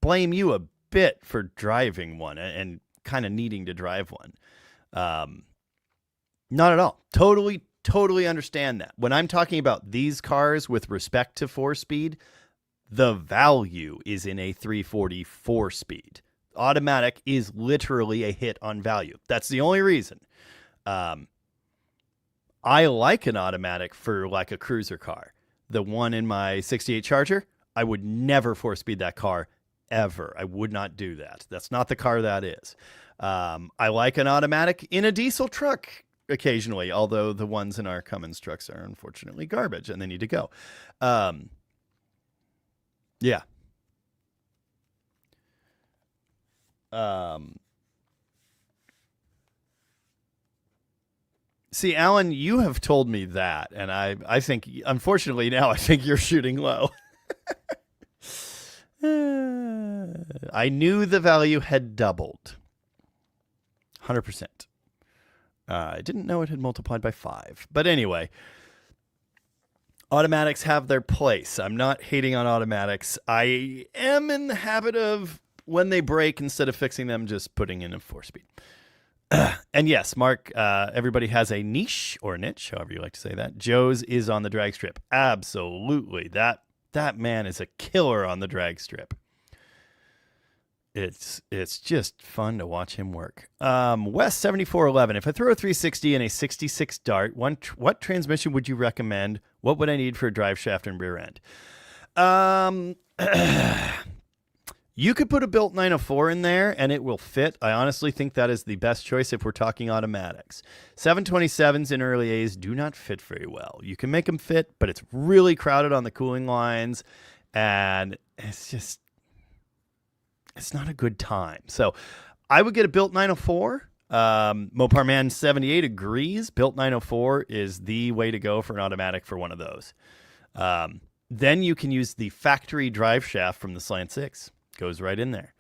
[SPEAKER 1] blame you a bit for driving one and kind of needing to drive one. Not at all. Totally understand that. When I'm talking about these cars with respect to 4-speed, the value is in a 340 4-speed. Automatic is literally a hit on value. That's the only reason. I like an automatic for like a cruiser car. The one in my 68 Charger, I would never 4-speed that car ever. I would not do that. That's not the car that is. I like an automatic in a diesel truck occasionally, although the ones in our Cummins trucks are unfortunately garbage and they need to go. Yeah. See, Alan, you have told me that, and I think, unfortunately, now I think you're shooting low. I knew the value had doubled. 100%. I didn't know it had multiplied by 5. But anyway, automatics have their place. I'm not hating on automatics. I am in the habit of, when they break, instead of fixing them, just putting in a 4-speed. And yes, Mark, everybody has a niche or niche, however you like to say that. Joe's is on the drag strip. Absolutely. That man is a killer on the drag strip. It's just fun to watch him work. West 7411. If I throw a 360 and a 66 Dart, what transmission would you recommend? What would I need for a drive shaft and rear end? You could put a built 904 in there and it will fit. I honestly think that is the best choice if we're talking automatics. 727s in early A's do not fit very well. You can make them fit, but it's really crowded on the cooling lines and it's not a good time. So I would get a built 904. Mopar Man 78 agrees. Built 904 is the way to go for an automatic for one of those. Then you can use the factory drive shaft from the Slant 6. Goes right in there.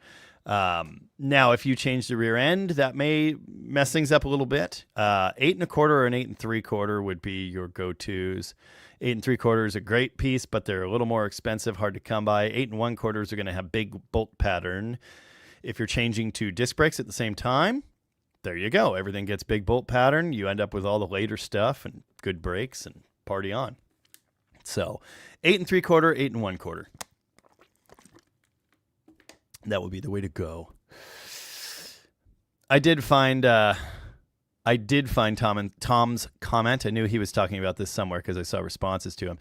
[SPEAKER 1] Now, if you change the rear end, that may mess things up a little bit. 8 1/4 or an 8 3/4 would be your go-tos. 8 3/4 is a great piece, but they're a little more expensive, hard to come by. 8 1/4 are going to have big bolt pattern. If you're changing to disc brakes at the same time, there you go. Everything gets big bolt pattern. You end up with all the later stuff and good brakes and party on. So 8 3/4, 8 1/4. That would be the way to go. I did find Tom's comment. I knew he was talking about this somewhere because I saw responses to him.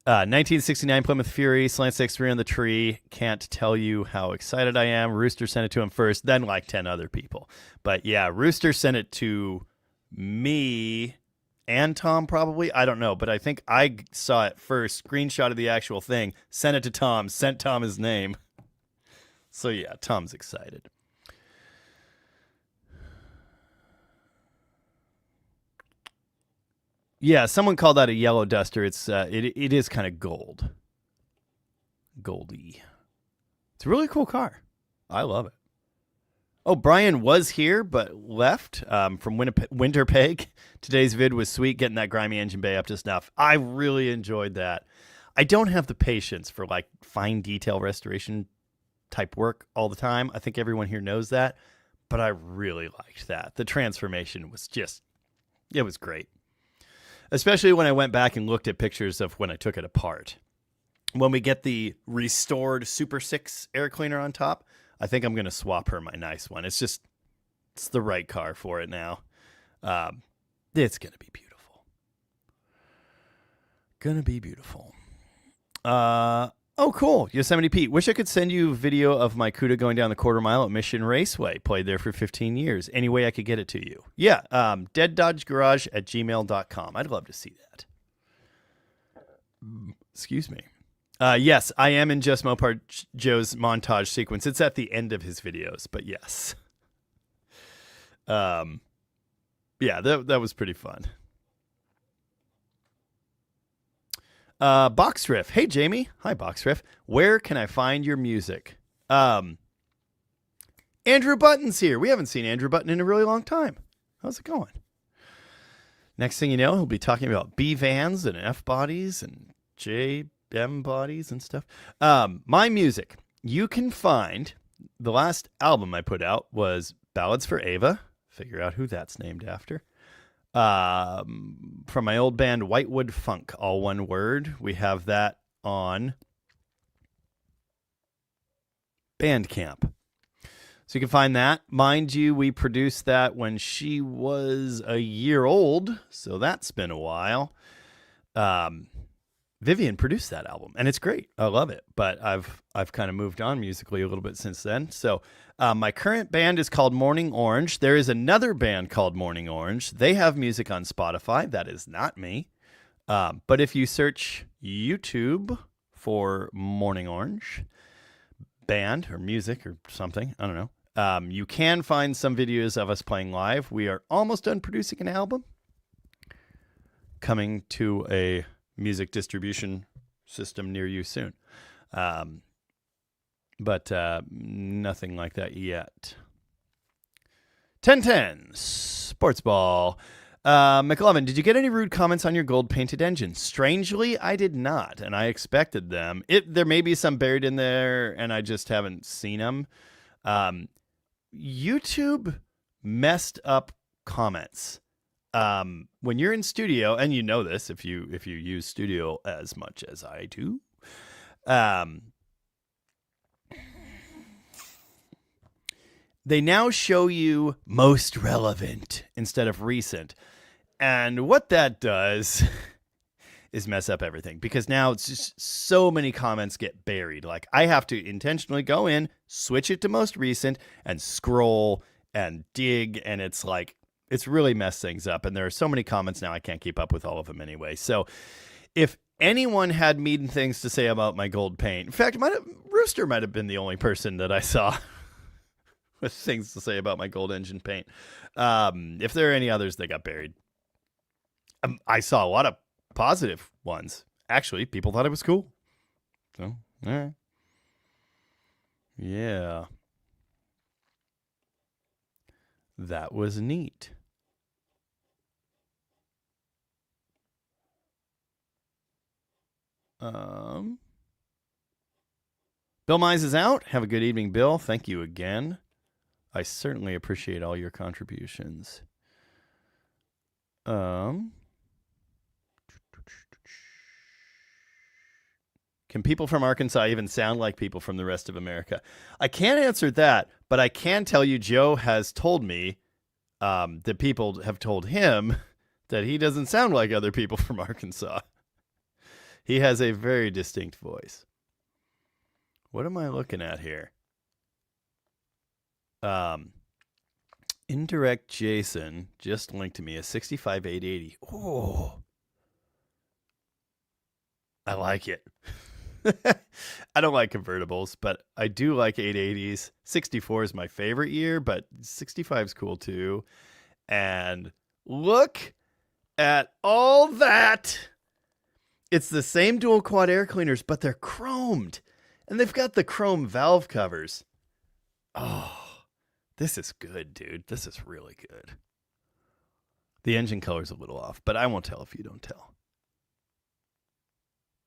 [SPEAKER 1] 1969 Plymouth Fury, Slant 6 rear on the tree. Can't tell you how excited I am. Rooster sent it to him first, then like 10 other people. But yeah, Rooster sent it to me and Tom probably. I don't know, but I think I saw it first, screenshot of the actual thing, sent it to Tom, sent Tom his name. So yeah, Tom's excited. Yeah, someone called that a yellow duster. It's it is kind of goldy. It's a really cool car. I love it. Oh, Brian was here but left from Winterpeg. Today's vid was sweet, getting that grimy engine bay up to snuff. I really enjoyed that. I don't have the patience for like fine detail restoration type work all the time. I think everyone here knows that, but I really liked that. The transformation was just, it was great. Especially when I went back and looked at pictures of when I took it apart. When we get the restored Super 6 air cleaner on top, I think I'm going to swap her my nice one. It's the right car for it now. It's going to be beautiful. Going to be beautiful. Oh, cool. Yosemite Pete. Wish I could send you a video of my CUDA going down the quarter mile at Mission Raceway. Played there for 15 years. Any way I could get it to you? Yeah. deaddodgegarage@gmail.com. I'd love to see that. Excuse me. Yes, I am in Just Mopar Joe's montage sequence. It's at the end of his videos, but yes. Yeah, that was pretty fun. Boxriff. Hey, Jamie. Hi, Boxriff. Where can I find your music? Andrew Button's here. We haven't seen Andrew Button in a really long time. How's it going? Next thing you know, he'll be talking about B vans and F bodies and JM bodies and stuff. My music. You can find the last album I put out was Ballads for Ava. Figure out who that's named after. From my old band Whitewood Funk, all one word. We have that on Bandcamp. So you can find that. Mind you, we produced that when she was a year old, so that's been a while. Vivian produced that album, and it's great. I love it, but I've kind of moved on musically a little bit since then. So my current band is called Morning Orange. There is another band called Morning Orange. They have music on Spotify. That is not me. But if you search YouTube for Morning Orange band or music or something, I don't know, you can find some videos of us playing live. We are almost done producing an album, coming to a music distribution system near you soon. But nothing like that yet. 1010 Sports Ball. McLovin, did you get any rude comments on your gold painted engine? Strangely, I did not, and I expected them. There may be some buried in there, and I just haven't seen them. YouTube messed up comments. When you're in studio, and you know this if you use Studio as much as I do, they now show you most relevant instead of recent. And what that does is mess up everything, because now it's just so many comments get buried. Like, I have to intentionally go in, switch it to most recent, and scroll and dig, and it's like, it's really messed things up. And there are so many comments now, I can't keep up with all of them anyway. So if anyone had mean things to say about my gold paint, in fact, Rooster might have been the only person that I saw with things to say about my gold engine paint. If there are any others, they got buried. I saw a lot of positive ones. Actually, people thought it was cool. So, all right. Yeah. That was neat. Bill Mize is out. Have a good evening, Bill. Thank you again. I certainly appreciate all your contributions. Can people from Arkansas even sound like people from the rest of America? I can't answer that, but I can tell you Joe has told me that people have told him that he doesn't sound like other people from Arkansas. He has a very distinct voice. What am I looking at here? Indirect Jason just linked to me a 65 880. Oh, I like it. I don't like convertibles, but I do like 880s. 64 is my favorite year, but 65 is cool too. And look at all that. It's the same dual quad air cleaners, but they're chromed. And they've got the chrome valve covers. Oh, This is good, dude. This is really good. The engine color's a little off, but I won't tell if you don't tell.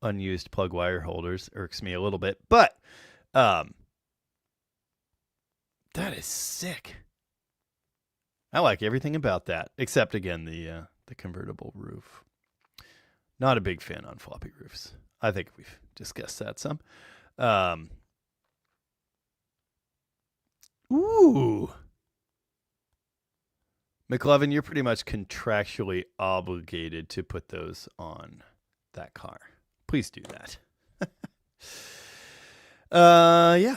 [SPEAKER 1] Unused plug wire holders irks me a little bit, but that is sick. I like everything about that, except again the convertible roof. Not a big fan on floppy roofs. I think we've discussed that some. Ooh. McLovin, you're pretty much contractually obligated to put those on that car. Please do that. Yeah.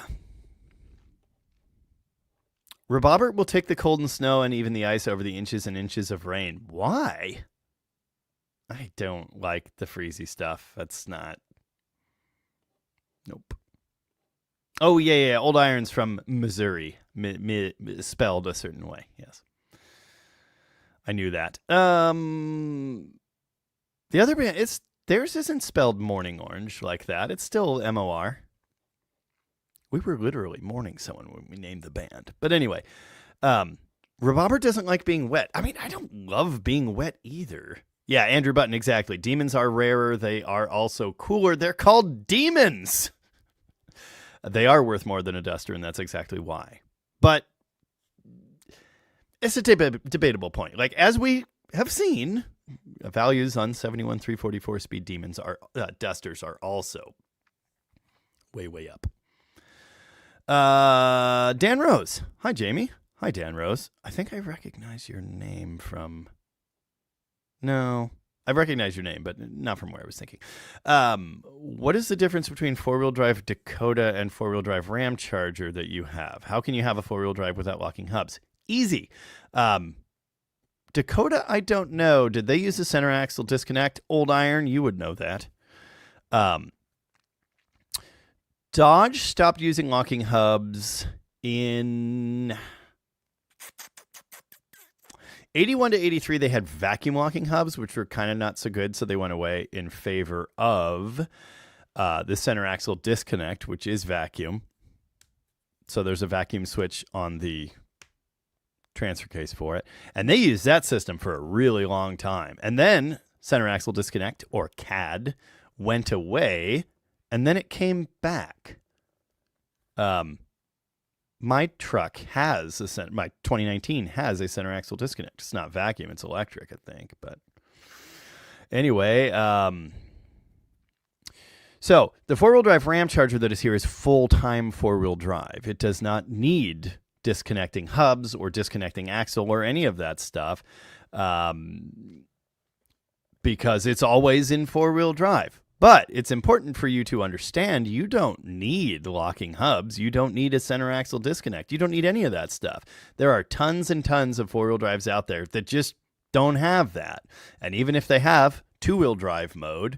[SPEAKER 1] Robobert will take the cold and snow and even the ice over the inches and inches of rain. Why? I don't like the freezy stuff. That's not. Nope. Oh, yeah. Old Iron's from Missouri. Spelled a certain way. Yes. I knew that. The other band, theirs isn't spelled Morning Orange like that. It's still MOR. We were literally mourning someone when we named the band. But anyway, Robobert doesn't like being wet. I mean, I don't love being wet either. Yeah, Andrew Button, exactly. Demons are rarer. They are also cooler. They're called demons. They are worth more than a duster, and that's exactly why. But it's a debatable point. Like, as we have seen, values on 71 344 speed demons are dusters are also way up. Dan Rose. Hi, Jamie. Hi, Dan Rose. I think I recognize your name from... No, I recognize your name, but not from where I was thinking. What is the difference between four-wheel drive Dakota and four-wheel drive Ram Charger that you have? How can you have a four-wheel drive without locking hubs? Easy. Dakota, I don't know. Did they use a center axle disconnect? Old Iron, you would know that. Dodge stopped using locking hubs in 81 to 83. They had vacuum locking hubs, which were kind of not so good, so they went away in favor of the center axle disconnect, which is vacuum. So there's a vacuum switch on the transfer case for it. And they used that system for a really long time. And then center axle disconnect, or CAD, went away, and then it came back. My truck has my 2019 has a center axle disconnect. It's not vacuum, it's electric, I think. But anyway, so the four-wheel drive Ram Charger that is here is full-time four-wheel drive. It does not need disconnecting hubs or disconnecting axle or any of that stuff, because it's always in four-wheel drive. But it's important for you to understand you don't need locking hubs. You don't need a center axle disconnect. You don't need any of that stuff. There are tons and tons of four-wheel drives out there that just don't have that. And even if they have two-wheel drive mode,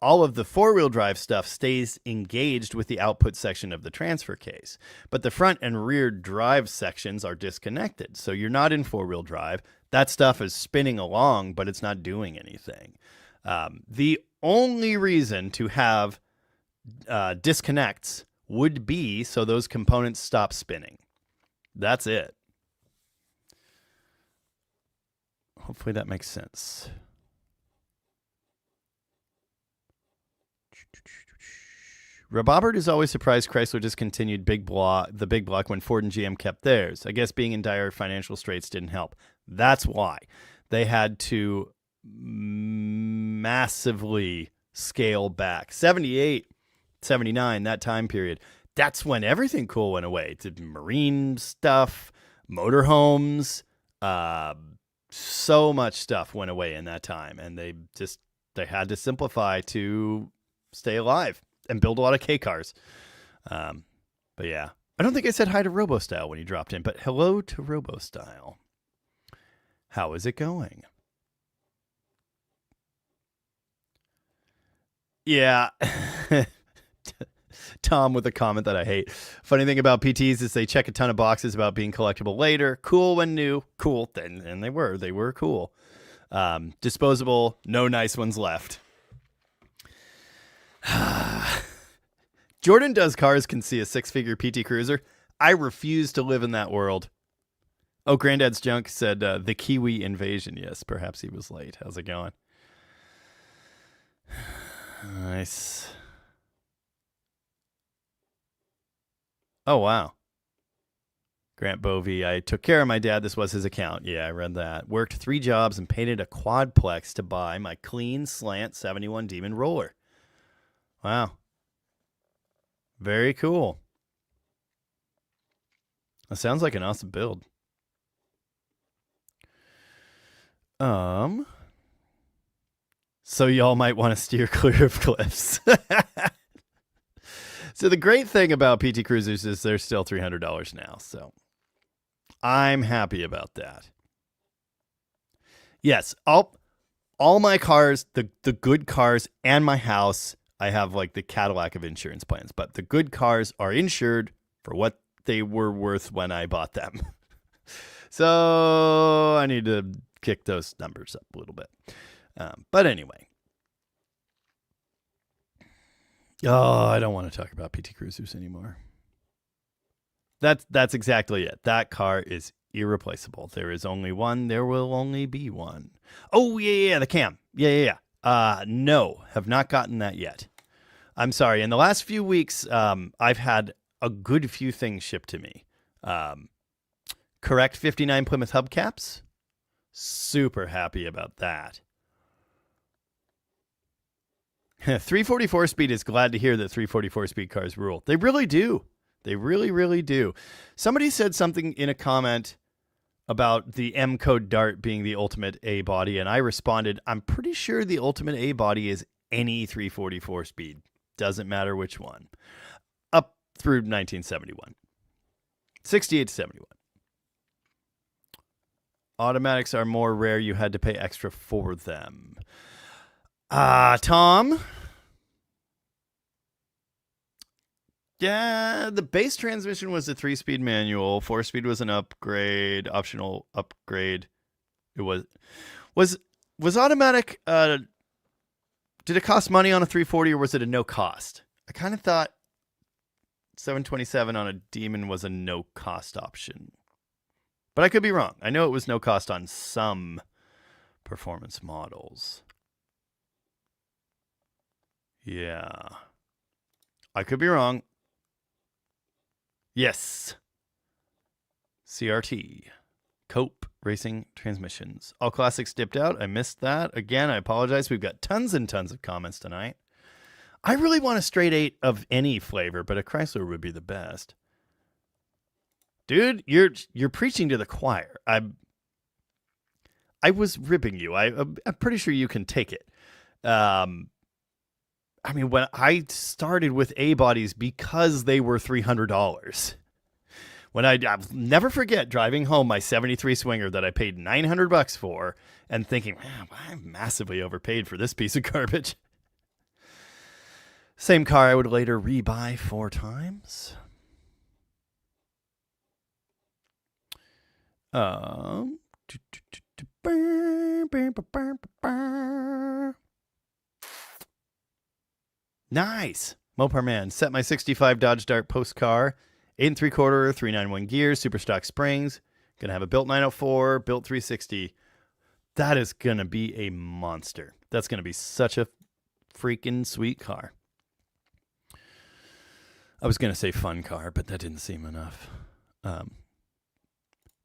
[SPEAKER 1] all of the four-wheel drive stuff stays engaged with the output section of the transfer case. But the front and rear drive sections are disconnected. So you're not in four-wheel drive. That stuff is spinning along, but it's not doing anything. The only reason to have disconnects would be so those components stop spinning. That's it. Hopefully that makes sense. Robobert is always surprised Chrysler discontinued the big block when Ford and GM kept theirs. I guess being in dire financial straits didn't help. That's why. They had to massively scale back. 78, 79, that time period. That's when everything cool went away. The marine stuff, motorhomes, so much stuff went away in that time. And they had to simplify to stay alive and build a lot of K cars. But yeah, I don't think I said hi to RoboStyle when he dropped in, but hello to RoboStyle. How is it going? Yeah. Tom with a comment that I hate. Funny thing about PTs is they check a ton of boxes about being collectible later. Cool when new. Cool. And they were cool. Disposable. No nice ones left. Jordan Does Cars can see a 6-figure PT Cruiser. I refuse to live in that world. Oh, Granddad's Junk said the Kiwi invasion. Yes, perhaps he was late. How's it going? Nice. Oh, wow. Grant Bovey, I took care of my dad. This was his account. Yeah, I read that. Worked 3 jobs and painted a quadplex to buy my clean slant 71 Demon roller. Wow. Very cool. That sounds like an awesome build. So y'all might want to steer clear of cliffs. So the great thing about PT Cruisers is they're still $300 now. So I'm happy about that. Yes, all my cars, the good cars and my house, I have like the Cadillac of insurance plans, but the good cars are insured for what they were worth when I bought them. So I need to kick those numbers up a little bit. But anyway. Oh, I don't want to talk about PT Cruisers anymore. That's exactly it. That car is irreplaceable. There is only one. There will only be one. Oh, yeah, the cam. Yeah. No, have not gotten that yet. I'm sorry. In the last few weeks, I've had a good few things shipped to me. Correct 59 Plymouth hubcaps. Super happy about that. 344 speed is glad to hear that 344 speed cars rule. They really do. They really, really do. Somebody said something in a comment about the M code Dart being the ultimate A body, and I responded, I'm pretty sure the ultimate A body is any 344 speed. Doesn't matter which one. Up through 1971. 68 to 71. Automatics are more rare. You had to pay extra for them. Tom? Yeah, the base transmission was a 3-speed manual. 4-speed was an upgrade, optional upgrade. It was automatic. Did it cost money on a 340 or was it a no cost? I kind of thought 727 on a Demon was a no cost option, but I could be wrong. I know it was no cost on some performance models. Yeah. I could be wrong. Yes. CRT. Cope Racing Transmissions. All classics dipped out. I missed that. Again, I apologize. We've got tons and tons of comments tonight. I really want a straight 8 of any flavor, but a Chrysler would be the best. Dude, you're preaching to the choir. I was ribbing you. I'm pretty sure you can take it. I mean, when I started with A bodies because they were $300. When I'll never forget driving home my 73 Swinger that I paid $900 for and thinking, man, I'm massively overpaid for this piece of garbage. Same car I would later rebuy 4 times. Nice. Mopar Man. Set my 65 Dodge Dart post car. 8 3/4, 391 gears, super stock springs. Gonna have a built 904, built 360. That is gonna be a monster. That's gonna be such a freaking sweet car. I was gonna say fun car, but that didn't seem enough.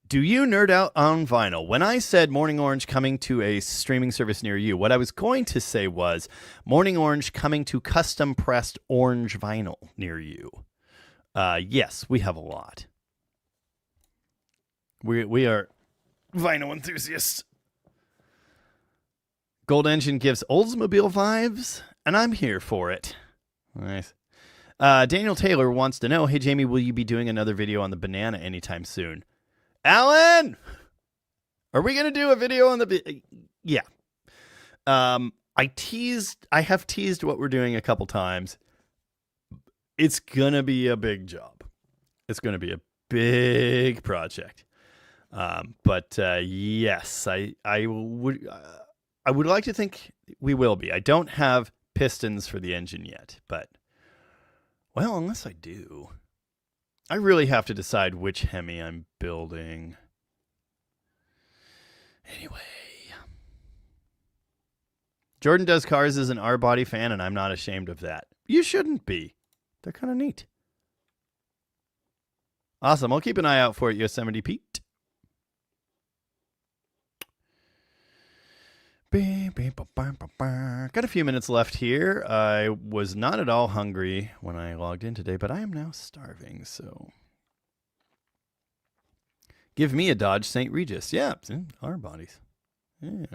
[SPEAKER 1] Do you nerd out on vinyl? When I said Morning Orange coming to a streaming service near you, what I was going to say was Morning Orange coming to custom pressed orange vinyl near you. Yes, we have a lot. We are vinyl enthusiasts. Gold Engine gives Oldsmobile vibes, and I'm here for it. Nice. Daniel Taylor wants to know, hey, Jamie, will you be doing another video on the banana anytime soon? Alan! Are we going to do a video on the... Yeah. I have teased what we're doing a couple times. It's going to be a big job. It's going to be a big project. But yes, I would like to think we will be. I don't have pistons for the engine yet, but well, unless I do, I really have to decide which Hemi I'm building. Anyway. Jordan Does Cars is an errybody fan, and I'm not ashamed of that. You shouldn't be. They're kind of neat. Awesome. I'll keep an eye out for it, Yosemite Pete. Got a few minutes left here. I was not at all hungry when I logged in today, but I am now starving, so... Give me a Dodge St. Regis. Yeah, our bodies. Yeah.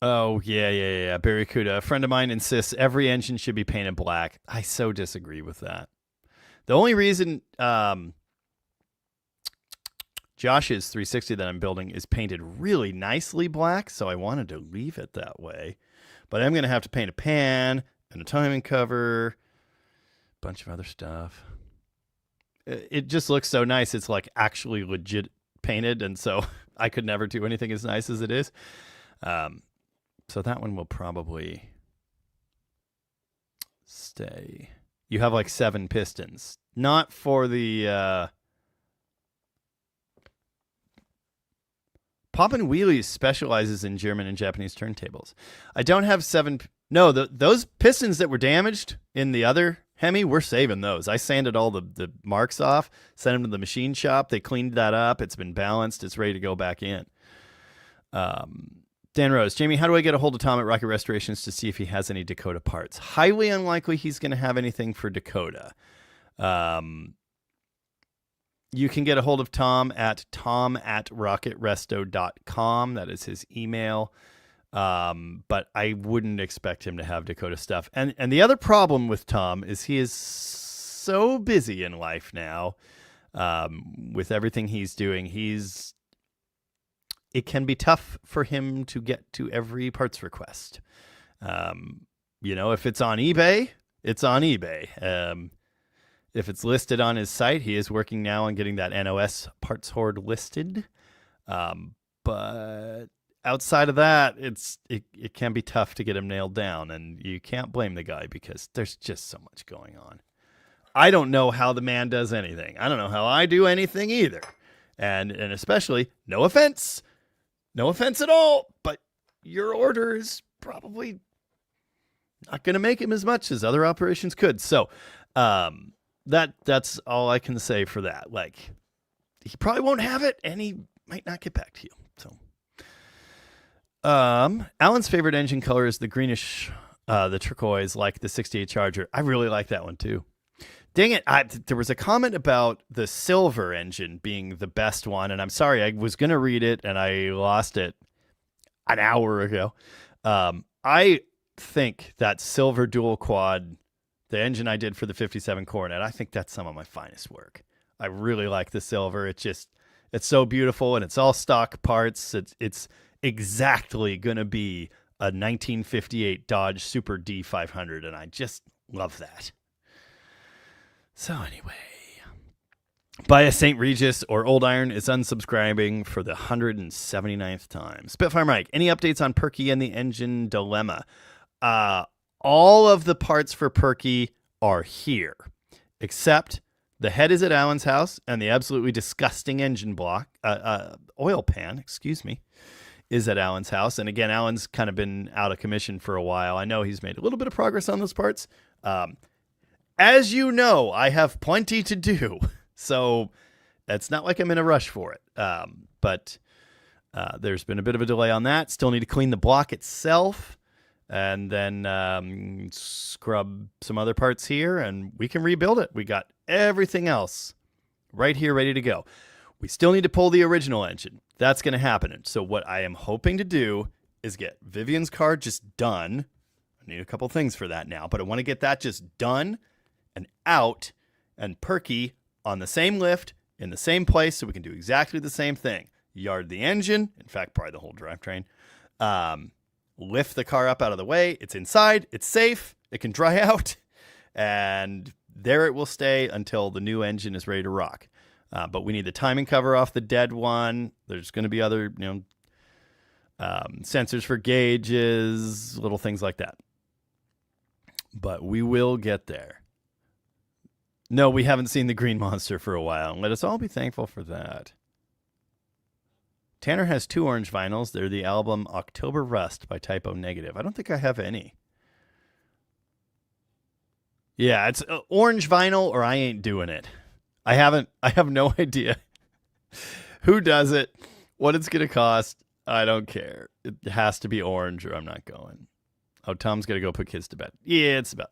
[SPEAKER 1] Oh, yeah. Barracuda. A friend of mine insists every engine should be painted black. I so disagree with that. The only reason Josh's 360 that I'm building is painted really nicely black, so I wanted to leave it that way. But I'm going to have to paint a pan and a timing cover, a bunch of other stuff. It just looks so nice. It's like actually legit painted, and so I could never do anything as nice as it is. So that one will probably stay. You have like 7 pistons. Not for the... Poppin' Wheelies specializes in German and Japanese turntables. I don't have 7... No, those pistons that were damaged in the other Hemi, we're saving those. I sanded all the marks off, sent them to the machine shop. They cleaned that up. It's been balanced. It's ready to go back in. Dan Rose, Jamie, how do I get a hold of Tom at Rocket Restorations to see if he has any Dakota parts? Highly unlikely he's going to have anything for Dakota. You can get a hold of Tom at tom@rocketresto.com. That is his email. But I wouldn't expect him to have Dakota stuff. And the other problem with Tom is he is so busy in life now, with everything he's doing. It can be tough for him to get to every parts request. If it's on eBay, it's on eBay. If it's listed on his site, he is working now on getting that NOS parts hoard listed. But outside of that, it can be tough to get him nailed down, and you can't blame the guy because there's just so much going on. I don't know how the man does anything. I don't know how I do anything either. And especially, no offense at all, but your order is probably not going to make him as much as other operations could. So, that's all I can say for that. Like, he probably won't have it, and he might not get back to you. So, Alan's favorite engine color is the greenish, the turquoise, like the 68 Charger. I really like that one too. Dang it. There was a comment about the silver engine being the best one, and I'm sorry, I was going to read it, and I lost it an hour ago. I think that silver dual quad, the engine I did for the 57 Coronet, I think that's some of my finest work. I really like the silver. It's so beautiful, and it's all stock parts. It's exactly going to be a 1958 Dodge Super D500, and I just love that. So anyway, buy a St. Regis or Old Iron is unsubscribing for the 179th time. Spitfire Mike, any updates on Perky and the engine dilemma? All of the parts for Perky are here, except the head is at Alan's house, and the absolutely disgusting engine block, oil pan, is at Alan's house. And again, Alan's kind of been out of commission for a while. I know he's made a little bit of progress on those parts. As you know, I have plenty to do, so it's not like I'm in a rush for it. But there's been a bit of a delay on that. Still need to clean the block itself, and then scrub some other parts here, and we can rebuild it. We got everything else right here ready to go. We still need to pull the original engine. That's going to happen. And so what I am hoping to do is get Vivian's car just done. I need a couple things for that now, but I want to get that just done and out, and Perky on the same lift in the same place, so we can do exactly the same thing. Yard the engine, in fact, probably the whole drivetrain. Lift the car up out of the way. It's inside. It's safe. It can dry out, and there it will stay until the new engine is ready to rock. But we need the timing cover off the dead one. There's going to be other, sensors for gauges, little things like that. But we will get there. No, we haven't seen the Green Monster for a while. Let us all be thankful for that. Tanner has 2 orange vinyls. They're the album October Rust by Typo Negative. I don't think I have any. Yeah, it's orange vinyl or I ain't doing it. I have no idea who does it, what it's going to cost. I don't care. It has to be orange or I'm not going. Oh, Tom's got to go put kids to bed. Yeah, it's about.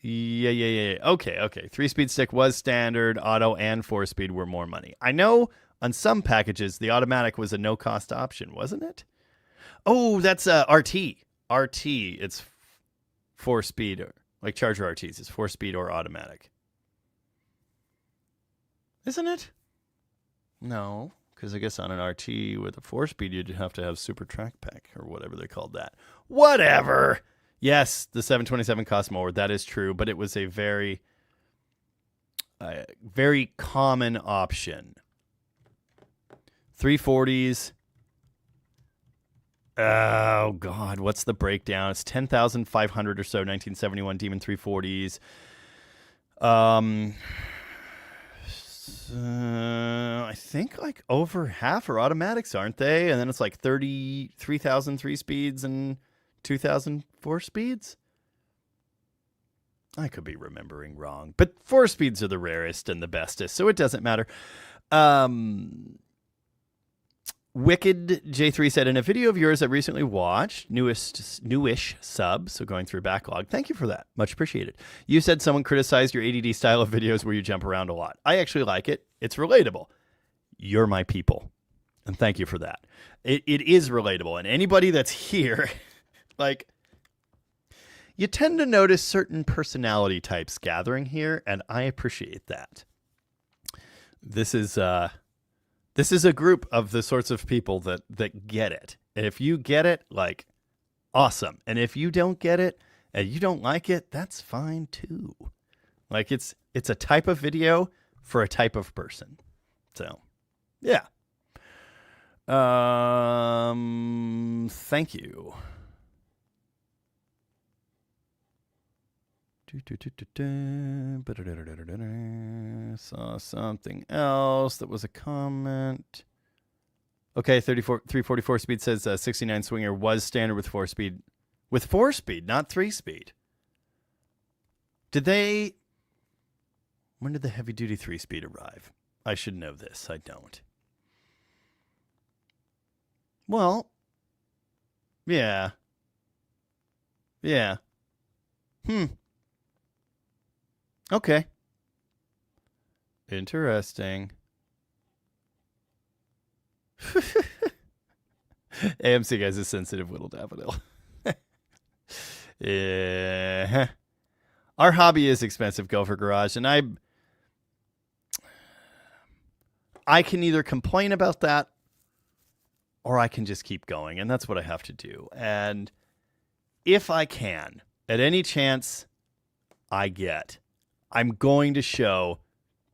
[SPEAKER 1] Yeah. Okay. 3-speed stick was standard. Auto and 4-speed were more money. I know on some packages, the automatic was a no-cost option, wasn't it? Oh, that's RT. RT, it's 4-speed. Like Charger RTs, it's 4-speed or automatic. Isn't it? No, because I guess on an RT with a 4-speed, you'd have to have Super Track Pack or whatever they called that. Whatever. Yes, the 727 cost more. That is true, but it was a very, very common option. 340s. Oh, God. What's the breakdown? It's 10,500 or so, 1971 Demon 340s. I think like over half are automatics, aren't they? And then it's like 33,000 3-speeds and 2,000 4-speeds. I could be remembering wrong, but 4-speeds are the rarest and the bestest, so it doesn't matter. Wicked J3 said, in a video of yours I recently watched, newish sub, so going through backlog. Thank you for that. Much appreciated. You said someone criticized your ADD style of videos where you jump around a lot. I actually like it. It's relatable. You're my people. And thank you for that. It is relatable. And anybody that's here, like, you tend to notice certain personality types gathering here, and I appreciate that. This is a group of the sorts of people that get it. And if you get it, like, awesome. And if you don't get it and you don't like it, that's fine too. Like, it's a type of video for a type of person. So, yeah. Thank you. Saw something else that was a comment. Okay, 344 speed says 69 Swinger was standard with 4-speed. With 4-speed, not 3-speed. When did the heavy duty 3-speed arrive? I should know this. I don't. Well, yeah. Okay. Interesting. AMC guy's a sensitive little daffodil. Yeah. Our hobby is expensive, Gopher Garage, and I can either complain about that or I can just keep going, and that's what I have to do. And if I can, at any chance I get, I'm going to show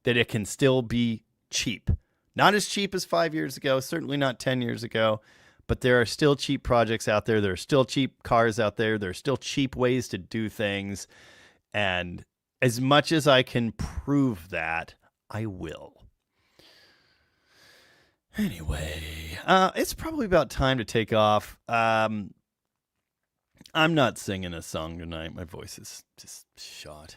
[SPEAKER 1] that it can still be cheap. Not as cheap as 5 years ago, certainly not 10 years ago, but there are still cheap projects out there. There are still cheap cars out there. There are still cheap ways to do things. And as much as I can prove that, I will. Anyway, it's probably about time to take off. I'm not singing a song tonight. My voice is just shot.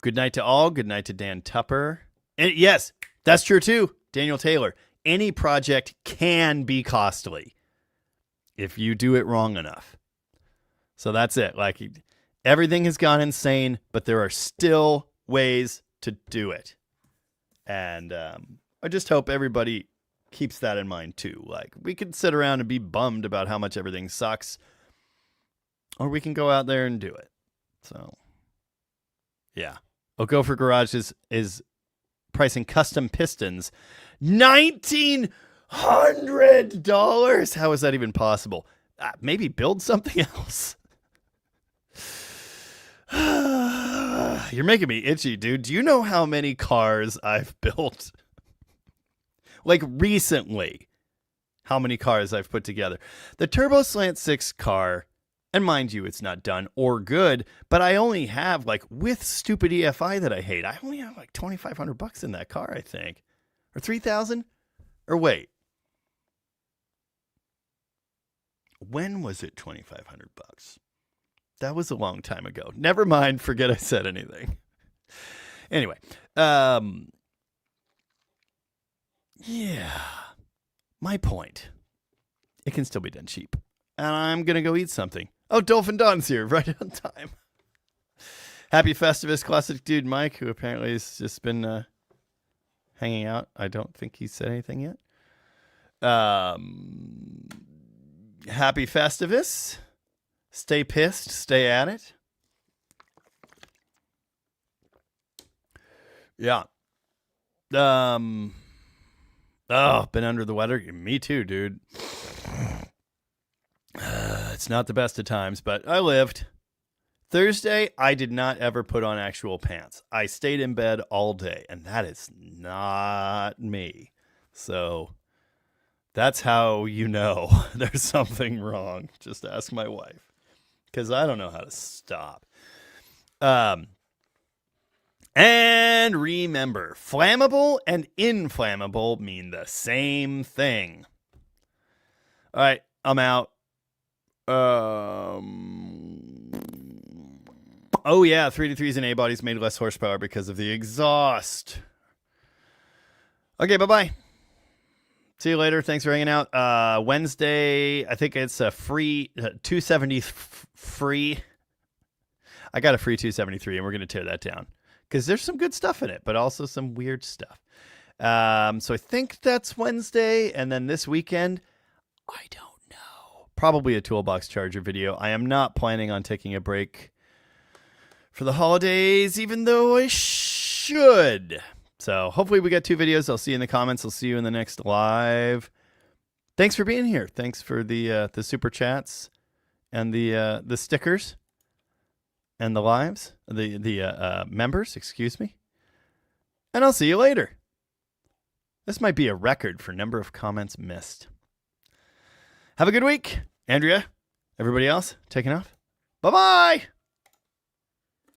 [SPEAKER 1] Good night to all. Good night to Dan Tupper. And yes, that's true too. Daniel Taylor. Any project can be costly if you do it wrong enough. So that's it. Like, everything has gone insane, but there are still ways to do it. And I just hope everybody keeps that in mind too. Like, we could sit around and be bummed about how much everything sucks, or we can go out there and do it. So, yeah. Gopher Garage is pricing custom pistons $1,900. How is that even possible? Maybe build something else. You're making me itchy, dude. Do you know how many cars I've built? Like, recently, how many cars I've put together. The Turbo Slant 6 car, And mind you, it's not done or good, but I only have, like, with stupid EFI that I hate, I only have like $2,500 in that car, I think. Or 3,000? Or wait. When was it $2,500? That was a long time ago. Never mind, forget I said anything. Anyway, yeah. My point. It can still be done cheap. And I'm going to go eat something. Oh, Dolphin Don's here, right on time. Happy Festivus, classic dude Mike, who apparently has just been hanging out. I don't think he said anything yet. Happy Festivus. Stay pissed. Stay at it. Yeah. Oh, been under the weather. Me too, dude. It's not the best of times, but I lived. Thursday, I did not ever put on actual pants. I stayed in bed all day, and that is not me. So that's how you know there's something wrong. Just ask my wife, because I don't know how to stop. And remember, flammable and inflammable mean the same thing. All right, I'm out. Oh yeah, 3D3s and A-bodies made less horsepower because of the exhaust. Okay, bye-bye. See you later. Thanks for hanging out. Wednesday, I think it's a free 270 free. I got a free 273, and we're going to tear that down because there's some good stuff in it, but also some weird stuff. So I think that's Wednesday, and then this weekend, I don't know. Probably a toolbox charger video. I am not planning on taking a break for the holidays, even though I should. So hopefully we get 2 videos. I'll see you in the comments. I'll see you in the next live. Thanks for being here. Thanks for the super chats and the stickers and the lives, the members, excuse me. And I'll see you later. This might be a record for number of comments missed. Have a good week. Andrea, everybody else, taking off. Bye-bye.